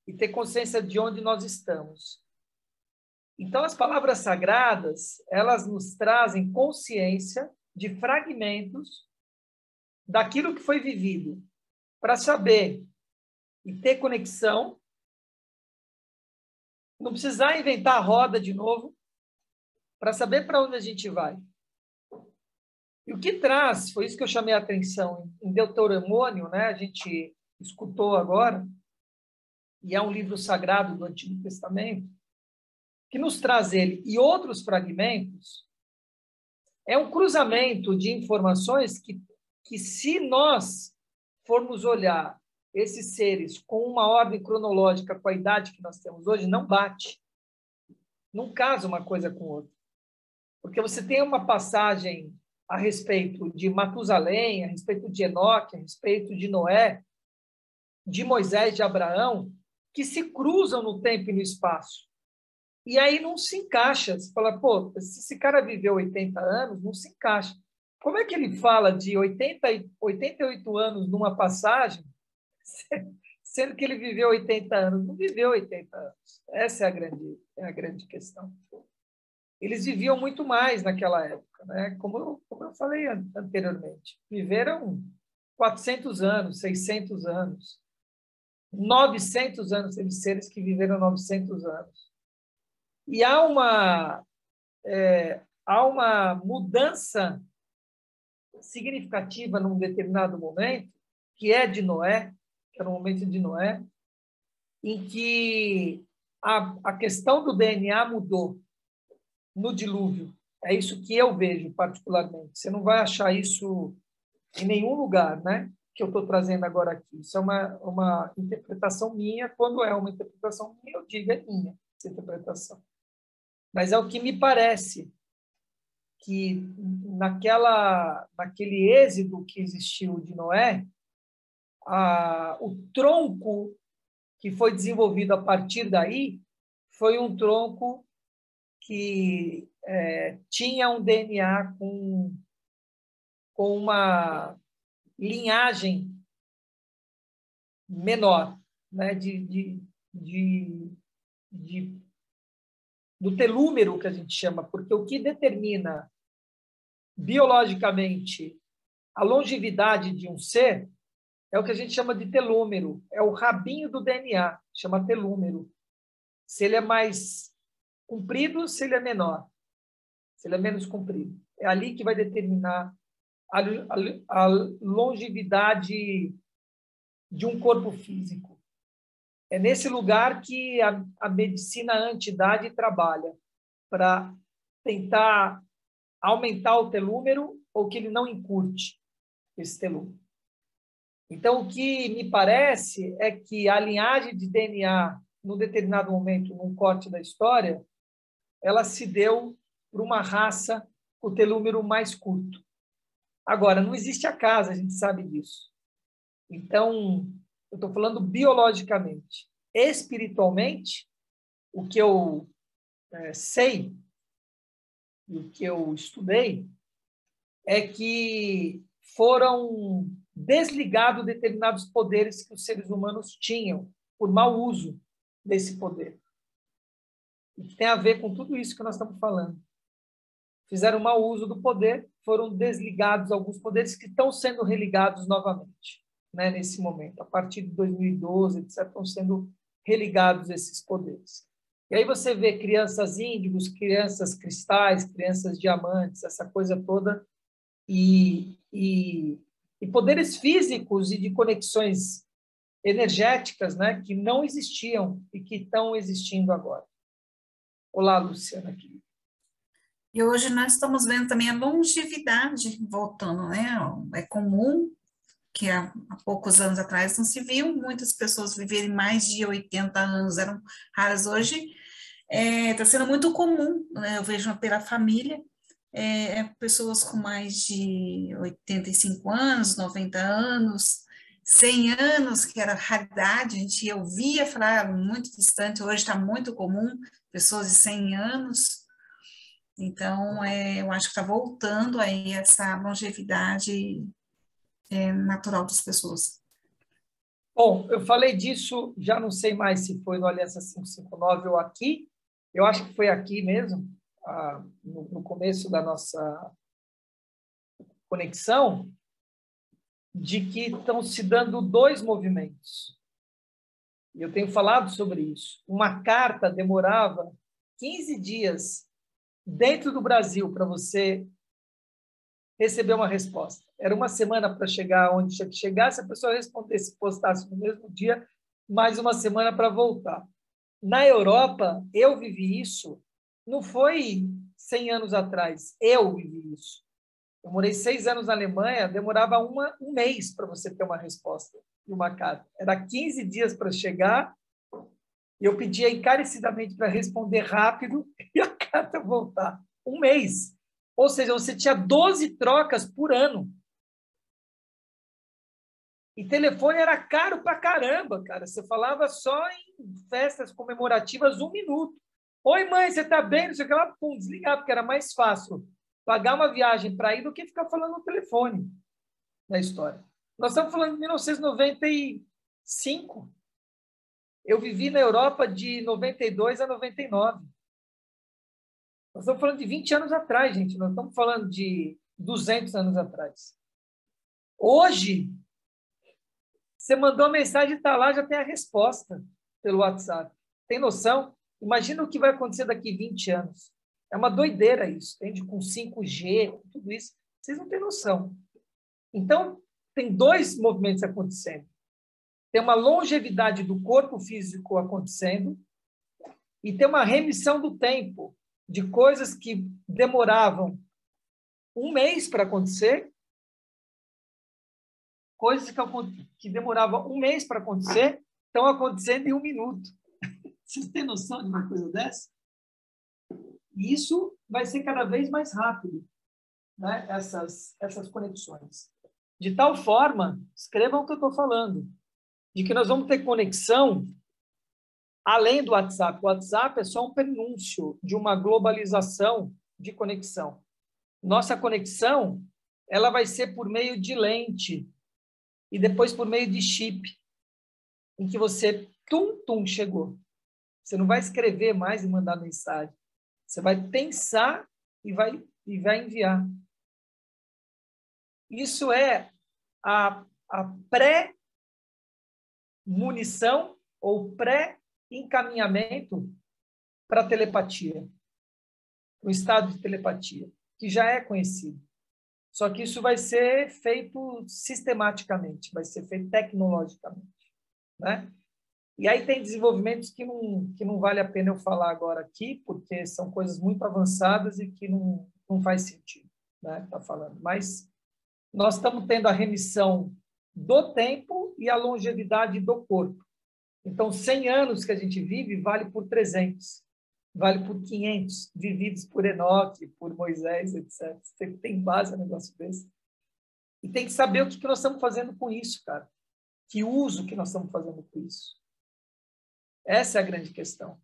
A: e ter consciência de onde nós estamos. Então, as palavras sagradas, elas nos trazem consciência de fragmentos daquilo que foi vivido, para saber e ter conexão, não precisar inventar a roda de novo, para saber para onde a gente vai. E o que traz, foi isso que eu chamei a atenção, em Deuteronômio, né? A gente escutou agora, e é um livro sagrado do Antigo Testamento, que nos traz ele e outros fragmentos, é um cruzamento de informações que se nós formos olhar esses seres com uma ordem cronológica, com a idade que nós temos hoje, não bate. Não casa uma coisa com outra. Porque você tem uma passagem a respeito de Matusalém, a respeito de Enoque, a respeito de Noé, de Moisés, de Abraão, que se cruzam no tempo e no espaço. E aí não se encaixa. Você fala, pô, se esse cara viveu 80 anos, não se encaixa. Como é que ele fala de 88 anos numa passagem, sendo que ele viveu 80 anos? Não viveu 80 anos. Essa é a grande questão. Eles viviam muito mais naquela época, né? Como eu falei anteriormente. Viveram 400 anos, 600 anos, 900 anos. Teve seres que viveram 900 anos. E há uma mudança significativa num determinado momento, que é de Noé, que era o momento de Noé, em que a questão do DNA mudou no dilúvio. É isso que eu vejo particularmente. Você não vai achar isso em nenhum lugar, né? Que eu estou trazendo agora aqui. Isso é uma interpretação minha. Quando é uma interpretação minha, eu digo é minha essa interpretação. Mas é o que me parece que naquele êxodo que existiu de Noé, o tronco que foi desenvolvido a partir daí foi um tronco que tinha um DNA com uma linhagem menor, né, do telúmero, que a gente chama, porque o que determina biologicamente a longevidade de um ser é o que a gente chama de telômero, é o rabinho do DNA, chama telômero. Se ele é mais comprido, se ele é menor, se ele é menos comprido. É ali que vai determinar a longevidade de um corpo físico. É nesse lugar que a medicina anti-idade trabalha, para tentar aumentar o telômero ou que ele não encurte esse telômero. Então, o que me parece é que a linhagem de DNA, num determinado momento, num corte da história, ela se deu para uma raça com o telômero mais curto. Agora, não existe acaso, a gente sabe disso. Então, eu estou falando biologicamente. Espiritualmente, o que eu sei e o que eu estudei é que foram desligados determinados poderes que os seres humanos tinham por mau uso desse poder. E que tem a ver com tudo isso que nós estamos falando. Fizeram mau uso do poder, foram desligados alguns poderes que estão sendo religados novamente, né, nesse momento. A partir de 2012, etc., estão sendo religados esses poderes. E aí você vê crianças índigos, crianças cristais, crianças diamantes, essa coisa toda, e poderes físicos e de conexões energéticas, né, que não existiam e que estão existindo agora. Olá, Luciana, aqui.
B: E hoje nós estamos vendo também a longevidade voltando, né? É comum que há poucos anos atrás não se viu muitas pessoas viverem mais de 80 anos, eram raras. Hoje está sendo muito comum, né? Eu vejo pela família, pessoas com mais de 85 anos, 90 anos, 100 anos, que era raridade, a gente ouvia falar muito distante, hoje está muito comum, pessoas de 100 anos. Então, eu acho que está voltando aí essa longevidade natural das pessoas.
A: Bom, eu falei disso, já não sei mais se foi no Aliança 559 ou aqui, eu acho que foi aqui mesmo, no começo da nossa conexão, de que estão se dando dois movimentos. E eu tenho falado sobre isso. Uma carta demorava 15 dias dentro do Brasil para você receber uma resposta. Era uma semana para chegar onde tinha que chegar, se a pessoa respondesse, postasse no mesmo dia, mais uma semana para voltar. Na Europa, eu vivi isso, não foi 100 anos atrás, eu vivi isso. Eu morei 6 anos na Alemanha, demorava um mês para você ter uma resposta de uma carta. Era 15 dias para chegar, e eu pedia encarecidamente para responder rápido e a carta voltar. Um mês. Ou seja, você tinha 12 trocas por ano. E telefone era caro pra caramba, cara. Você falava só em festas comemorativas 1 minuto. Oi, mãe, você tá bem? Não sei o que lá. Pum, desligar, porque era mais fácil pagar uma viagem para ir do que ficar falando no telefone na história. Nós estamos falando de 1995. Eu vivi na Europa de 92 a 99. Nós estamos falando de 20 anos atrás, gente. Nós estamos falando de 200 anos atrás. Hoje, você mandou a mensagem, está lá, já tem a resposta pelo WhatsApp. Tem noção? Imagina o que vai acontecer daqui 20 anos. É uma doideira isso, entende? Com 5G, com tudo isso. Vocês não têm noção. Então, tem dois movimentos acontecendo. Tem uma longevidade do corpo físico acontecendo e tem uma remissão do tempo de coisas que demoravam 1 mês para acontecer, coisas que demoravam 1 mês para acontecer, estão acontecendo em 1 minuto. Vocês têm noção de uma coisa dessa? E isso vai ser cada vez mais rápido, né? Essas conexões. De tal forma, escrevam o que eu estou falando, de que nós vamos ter conexão além do WhatsApp. O WhatsApp é só um prenúncio de uma globalização de conexão. Nossa conexão, ela vai ser por meio de lente e depois por meio de chip, em que você, chegou. Você não vai escrever mais e mandar mensagem. Você vai pensar e vai enviar. Isso é a munição ou pré-encaminhamento para a telepatia, o estado de telepatia, que já é conhecido. Só que isso vai ser feito sistematicamente, vai ser feito tecnologicamente, né? E aí tem desenvolvimentos que não vale a pena eu falar agora aqui, porque são coisas muito avançadas e que não faz sentido, né? Tá falando. Mas nós estamos tendo a remissão do tempo e a longevidade do corpo. Então, 100 anos que a gente vive vale por 300, vale por 500 vividos por Enoque, por Moisés, etc. Tem base no negócio desse. E tem que saber o que nós estamos fazendo com isso, cara. Que uso que nós estamos fazendo com isso. Essa é a grande questão.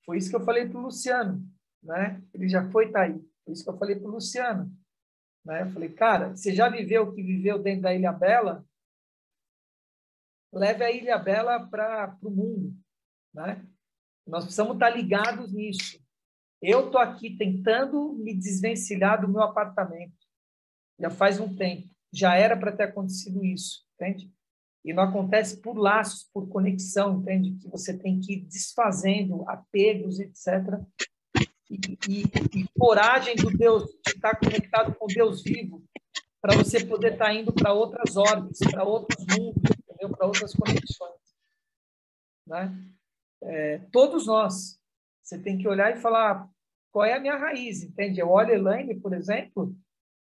A: Foi isso que eu falei para o Luciano, né? Ele já foi, tá aí. Foi isso que eu falei para o Luciano, né? Eu falei, cara, você já viveu o que viveu dentro da Ilha Bela? Leve a Ilha Bela para o mundo, né? Nós precisamos estar ligados nisso. Eu estou aqui tentando me desvencilhar do meu apartamento. Já faz um tempo. Já era para ter acontecido isso, entende? E não acontece por laços, por conexão, entende? Que você tem que ir desfazendo apegos, etc. E coragem do Deus, de estar conectado com Deus vivo, para você poder estar indo para outras órbitas, para outros mundos, entendeu? Para outras conexões, né? Todos nós. Você tem que olhar e falar qual é a minha raiz, entende? Eu olho a Elaine, por exemplo,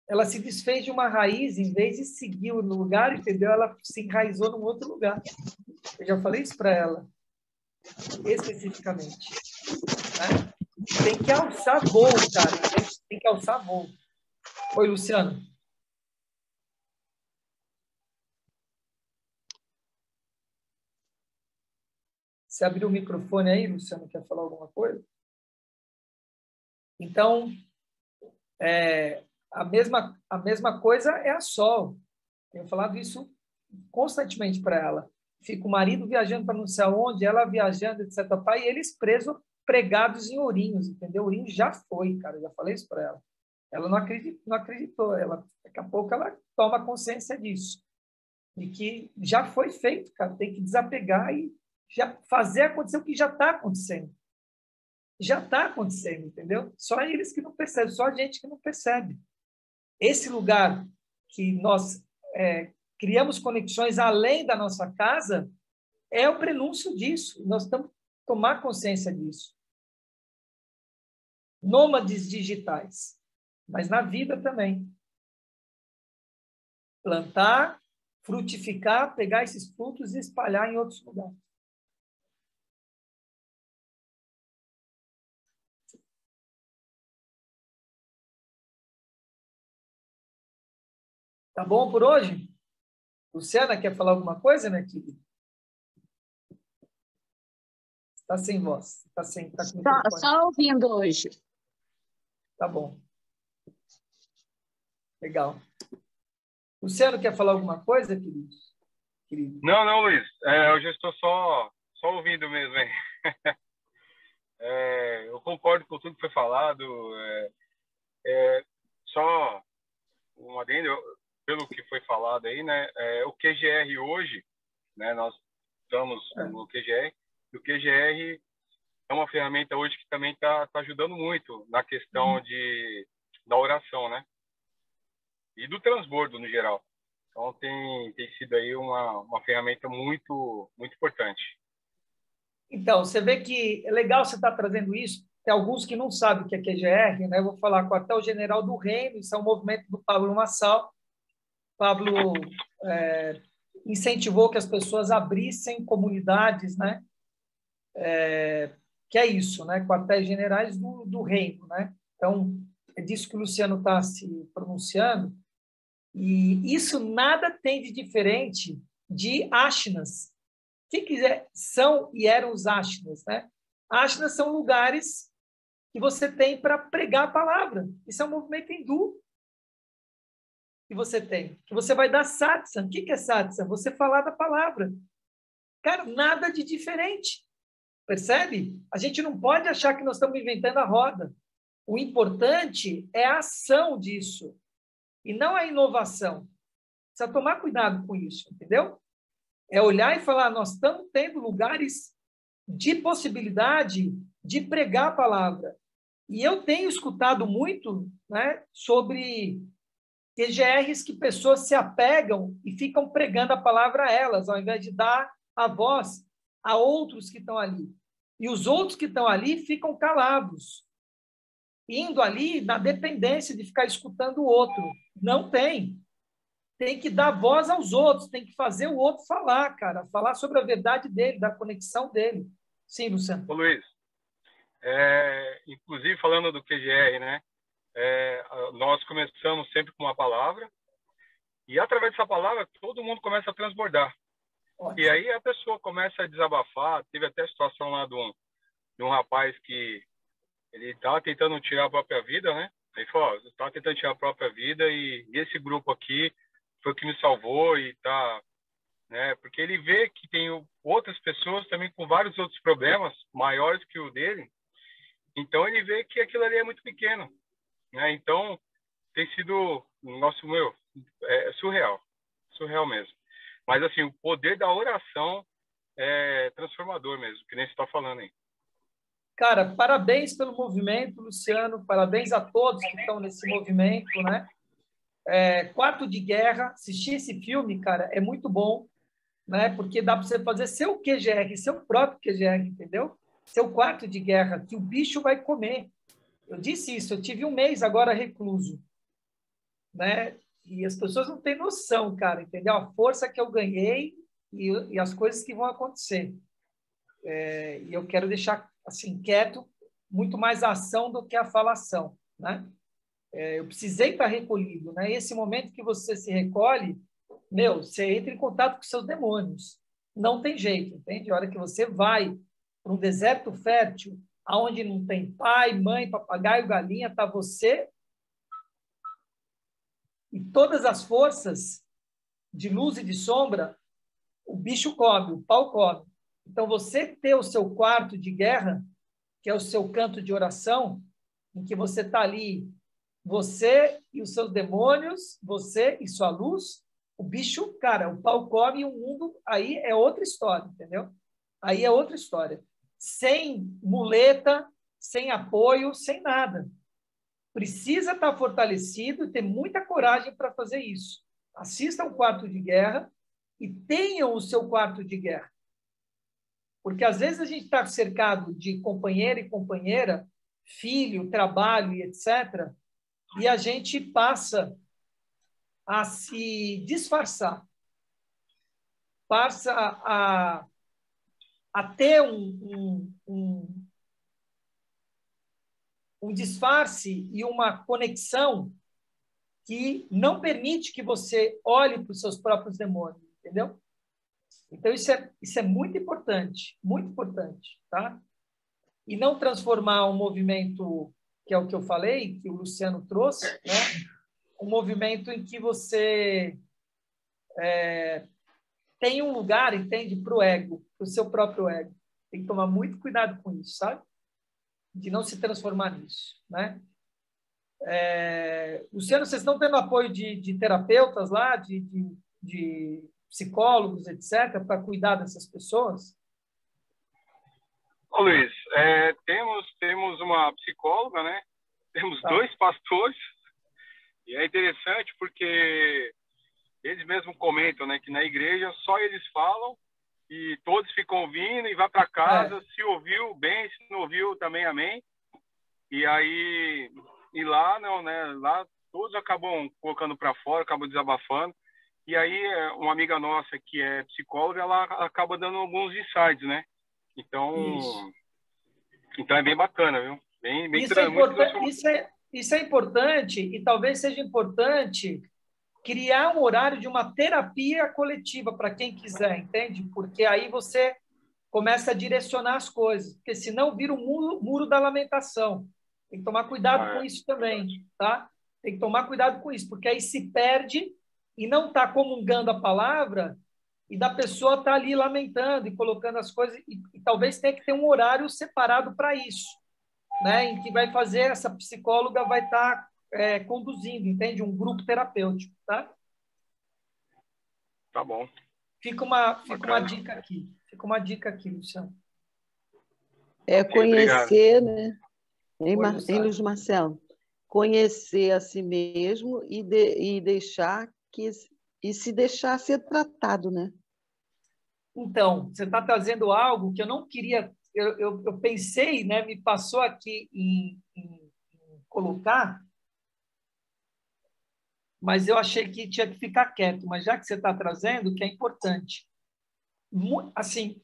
A: ela se desfez de uma raiz, em vez de seguir no lugar, entendeu? Ela se enraizou num outro lugar. Eu já falei isso para ela, especificamente, né? Tem que alçar voo, cara. Tem que alçar voo. Oi, Luciano. Você abriu o microfone aí, Luciano? Quer falar alguma coisa? Então, a mesma coisa é a Sol. Tenho falado isso constantemente para ela. Fica o marido viajando para não sei aonde, ela viajando, etc. E eles pregados em Ourinhos, entendeu? Ourinhos já foi, cara. Já falei isso para ela. Ela não acreditou. Daqui a pouco ela toma consciência disso. De que já foi feito, cara. Tem que desapegar e já fazer acontecer o que já está acontecendo. Já está acontecendo, entendeu? Só eles que não percebem, só a gente que não percebe. Esse lugar que nós criamos conexões além da nossa casa é o prenúncio disso. Nós estamos tomar consciência disso. Nômades digitais, mas na vida também. Plantar, frutificar, pegar esses frutos e espalhar em outros lugares. Tá bom por hoje? Luciana, quer falar alguma coisa, minha querida? Está sem voz. Tá com
G: só ouvindo hoje.
A: Tá bom. Legal. Luciano, quer falar alguma coisa, querido?
C: Não, Luiz. Eu já estou só ouvindo mesmo, hein? Eu concordo com tudo que foi falado. Só um adendo, pelo que foi falado aí, né? O QGR hoje, né? Nós estamos no QGR, e o QGR é uma ferramenta hoje que também está ajudando muito na questão da oração, né? E do transbordo no geral. Então tem sido aí uma ferramenta muito, muito importante.
A: Então, você vê que é legal você estar trazendo isso. Tem alguns que não sabem o que é QGR, né? Eu vou falar com até o general do Reino, isso é um movimento do Pablo Massal. Pablo incentivou que as pessoas abrissem comunidades, né? Que é isso, né? Quartéis generais do Reino, né? Então, é disso que o Luciano está se pronunciando. E isso nada tem de diferente de ashnas. O que são e eram os ashnas, né? Ashnas são lugares que você tem para pregar a palavra. Isso é um movimento hindu que você tem. Que você vai dar satsang. O que é satsang? Você falar da palavra. Cara, nada de diferente. Percebe? A gente não pode achar que nós estamos inventando a roda. O importante é a ação disso. E não a inovação. Precisa tomar cuidado com isso, entendeu? É olhar e falar, nós estamos tendo lugares de possibilidade de pregar a palavra. E eu tenho escutado muito, né, sobre QGRs que pessoas se apegam e ficam pregando a palavra a elas, ao invés de dar a voz a outros que estão ali. E os outros que estão ali ficam calados, indo ali na dependência de ficar escutando o outro. Não tem. Tem que dar voz aos outros, tem que fazer o outro falar, cara, falar sobre a verdade dele, da conexão dele. Sim, Luciano.
I: Ô, Luiz, inclusive falando do QGR, né? Nós começamos sempre com uma palavra e através dessa palavra todo mundo começa a transbordar. Ótimo. E aí a pessoa começa a desabafar. Teve até a situação lá de um rapaz que ele estava tentando tirar a própria vida, né? Aí falou, estava tentando tirar a própria vida e esse grupo aqui foi o que me salvou e tá, né? Porque ele vê que tem outras pessoas também com vários outros problemas maiores que o dele. Então ele vê que aquilo ali é muito pequeno, né? Então tem sido surreal mesmo. Mas assim, o poder da oração é transformador mesmo, que nem você está falando aí.
A: Cara, parabéns pelo movimento, Luciano. Parabéns a todos que estão nesse movimento, né? Quarto de Guerra, assistir esse filme, cara, é muito bom, né? Porque dá para você fazer seu QGR, seu próprio QGR, entendeu? Seu quarto de guerra, que o bicho vai comer. Eu disse isso, eu tive 1 mês agora recluso, né? E as pessoas não têm noção, cara, entendeu? A força que eu ganhei e as coisas que vão acontecer. E eu quero deixar assim quieto, muito mais a ação do que a falação, né? Eu precisei estar recolhido, né? E esse momento que você se recolhe, você entra em contato com seus demônios. Não tem jeito, entende? A hora que você vai para um deserto fértil, aonde não tem pai, mãe, papagaio, galinha, está você e todas as forças de luz e de sombra, o bicho come, o pau come. Então, você ter o seu quarto de guerra, que é o seu canto de oração, em que você está ali, você e os seus demônios, você e sua luz, o bicho, cara, o pau come e o mundo, aí é outra história, entendeu? Aí é outra história. Sem muleta, sem apoio, sem nada. Precisa estar fortalecido e ter muita coragem para fazer isso. Assistam o quarto de guerra e tenham o seu quarto de guerra. Porque, às vezes, a gente está cercado de companheiro e companheira, filho, trabalho e etc., e a gente passa a se disfarçar, passa a ter um disfarce e uma conexão que não permite que você olhe para os seus próprios demônios, entendeu? Então, isso é muito importante, tá? E não transformar um movimento, que é o que eu falei, que o Luciano trouxe, né? Um movimento em que você tem um lugar, entende, para o ego, para o seu próprio ego. Tem que tomar muito cuidado com isso, sabe? De não se transformar nisso, né? Luciano, vocês estão tendo apoio de terapeutas lá, de psicólogos, etc., para cuidar dessas pessoas?
I: Ô, Luiz, temos uma psicóloga, né? Temos 2 pastores, e é interessante porque eles mesmos comentam, né, que na igreja só eles falam e todos ficam ouvindo e vai para casa, se ouviu, bem, se não ouviu, também amém. E aí, lá não, né? Lá todos acabam colocando para fora, acabam desabafando. E aí, uma amiga nossa que é psicóloga, ela acaba dando alguns insights, né? Então é bem bacana, viu?
A: Isso é importante e talvez seja importante criar um horário de uma terapia coletiva para quem quiser, entende? Porque aí você começa a direcionar as coisas, porque senão vira o muro da lamentação. Tem que tomar cuidado com isso também, tá? Tem que tomar cuidado com isso, porque aí se perde e não está comungando a palavra e da pessoa está ali lamentando e colocando as coisas, e talvez tenha que ter um horário separado para isso, né? Em que vai fazer, essa psicóloga vai estar conduzindo, entende? Um grupo terapêutico, tá?
I: Tá bom.
A: Fica uma dica aqui. Fica uma dica aqui, Luciano.
F: Conhecer, né? Hein,
A: Luiz
F: Marcelo? Conhecer a si mesmo e deixar e se deixar ser tratado, né?
A: Então, você está trazendo algo que eu não queria. Eu pensei, né? Me passou aqui em colocar, mas eu achei que tinha que ficar quieto. Mas já que você está trazendo, que é importante. Assim,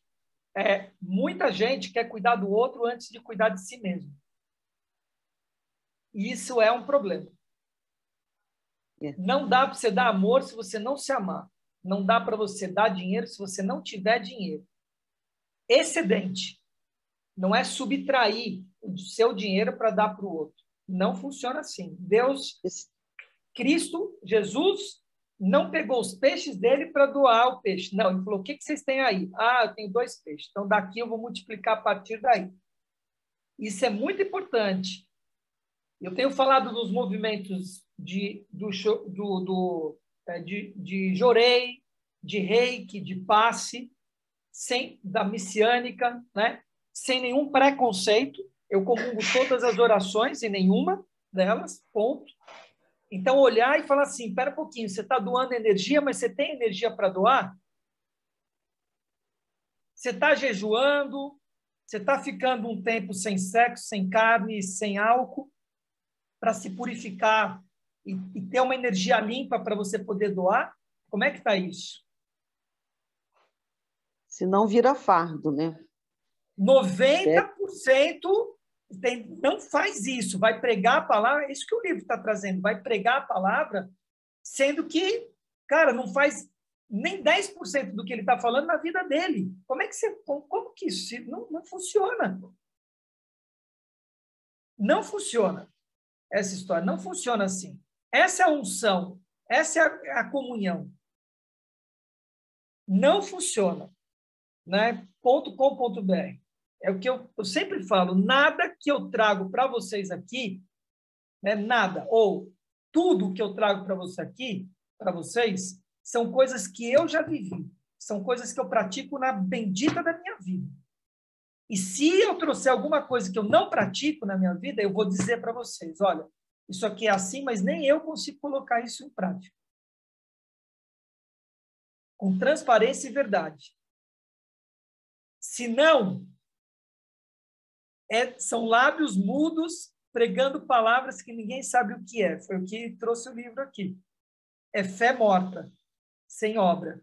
A: muita gente quer cuidar do outro antes de cuidar de si mesmo. E isso é um problema. Não dá para você dar amor se você não se amar. Não dá para você dar dinheiro se você não tiver dinheiro. Excedente. Não é subtrair o seu dinheiro para dar para o outro. Não funciona assim. Deus, Cristo, Jesus, não pegou os peixes dele para doar o peixe. Não, ele falou, o que vocês têm aí? Ah, eu tenho 2 peixes. Então, daqui eu vou multiplicar a partir daí. Isso é muito importante. Eu tenho falado dos movimentos de jorei, de reiki, de passe, da messiânica, né? Sem nenhum preconceito. Eu comungo todas as orações e nenhuma delas, ponto. Então, olhar e falar assim, espera um pouquinho, você está doando energia, mas você tem energia para doar? Você está jejuando? Você está ficando um tempo sem sexo, sem carne, sem álcool, para se purificar e ter uma energia limpa para você poder doar? Como é que está isso?
F: Se não vira fardo, né?
A: 90% não faz isso, vai pregar a palavra, é isso que o livro está trazendo, vai pregar a palavra, sendo que, cara, não faz nem 10% do que ele está falando na vida dele. Como que isso? Não funciona. Não funciona essa história, não funciona assim. Essa é a unção, essa é a comunhão. Não funciona, né? .com.br. É o que eu sempre falo, nada que eu trago para vocês aqui, né, nada, ou tudo que eu trago para vocês, são coisas que eu já vivi, são coisas que eu pratico na bendita da minha vida. E se eu trouxer alguma coisa que eu não pratico na minha vida, eu vou dizer para vocês, olha, isso aqui é assim, mas nem eu consigo colocar isso em prática. Com transparência e verdade. Se não, são lábios mudos pregando palavras que ninguém sabe o que é. Foi o que trouxe o livro aqui. É fé morta, sem obra.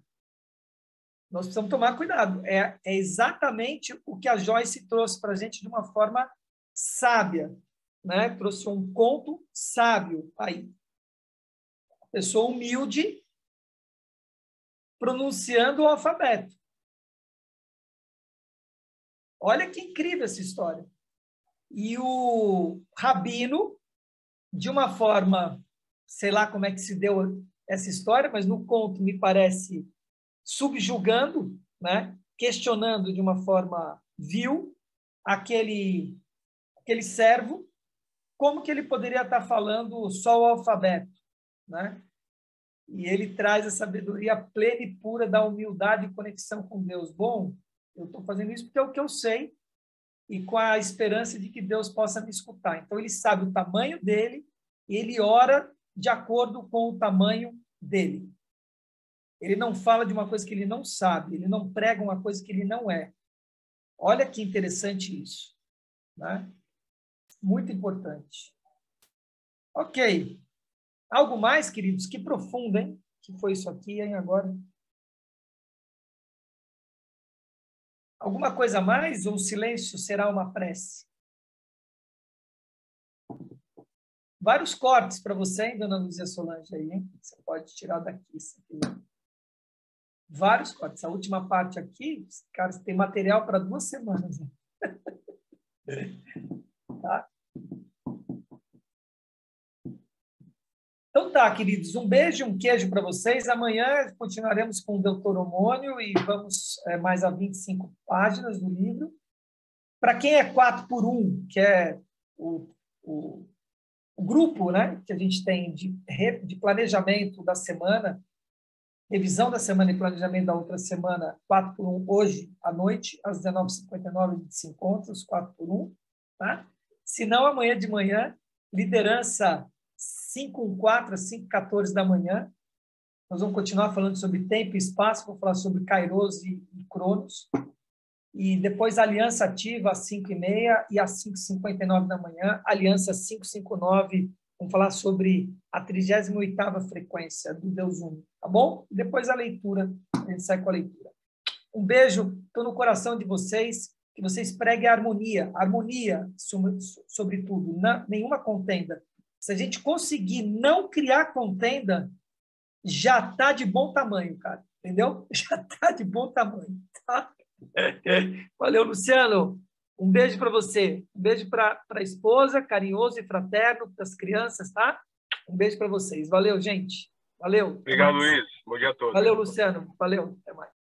A: Nós precisamos tomar cuidado. É exatamente o que a Joyce trouxe para a gente de uma forma sábia, né? Trouxe um conto sábio aí. Pessoa humilde pronunciando o alfabeto. Olha que incrível essa história. E o rabino, de uma forma, sei lá como é que se deu essa história, mas no conto me parece subjugando, né? Questionando de uma forma vil aquele servo, como que ele poderia estar falando só o alfabeto, né? E ele traz a sabedoria plena e pura da humildade e conexão com Deus. Bom, eu estou fazendo isso porque é o que eu sei e com a esperança de que Deus possa me escutar. Então, ele sabe o tamanho dele e ele ora de acordo com o tamanho dele. Ele não fala de uma coisa que ele não sabe, ele não prega uma coisa que ele não é. Olha que interessante isso, né? Muito importante. Ok. Algo mais, queridos? Que profundo, hein? Que foi isso aqui, hein, agora? Alguma coisa a mais? Ou o silêncio será uma prece? Vários cortes para você, hein, dona Luzia Solange, aí, hein? Você pode tirar daqui, se quiser. Vários cortes. A última parte aqui, cara, tem material para 2 semanas. Né? Tá? Então tá, queridos, um beijo e um queijo para vocês. Amanhã continuaremos com o Deuteronômio e vamos mais a 25 páginas do livro. Para quem é 4x1, que é o grupo, né, que a gente tem de planejamento da semana, Revisão da semana e planejamento da outra semana, 4x1, hoje à noite, às 19h59, a gente se encontra, os 4x1. Tá? Se não, amanhã de manhã, liderança 5:14 às 5:14 da manhã. Nós vamos continuar falando sobre tempo e espaço, vou falar sobre Kairos e Cronos. E depois aliança ativa às 5:30 e às 5:59 da manhã, aliança 5:59, vamos falar sobre a 38ª frequência do Deus Uno, tá bom? E depois a leitura, a gente sai com a leitura. Um beijo, estou no coração de vocês, que vocês preguem a harmonia sobretudo, nenhuma contenda. Se a gente conseguir não criar contenda, já está de bom tamanho, cara, entendeu? Já está de bom tamanho, tá? Valeu, Luciano. Um beijo para você. Um beijo para a esposa, carinhoso e fraterno, para as crianças, tá? Um beijo para vocês. Valeu, gente. Valeu.
I: Obrigado, Luiz. Bom dia a todos.
A: Valeu, Luciano. Valeu. Até mais.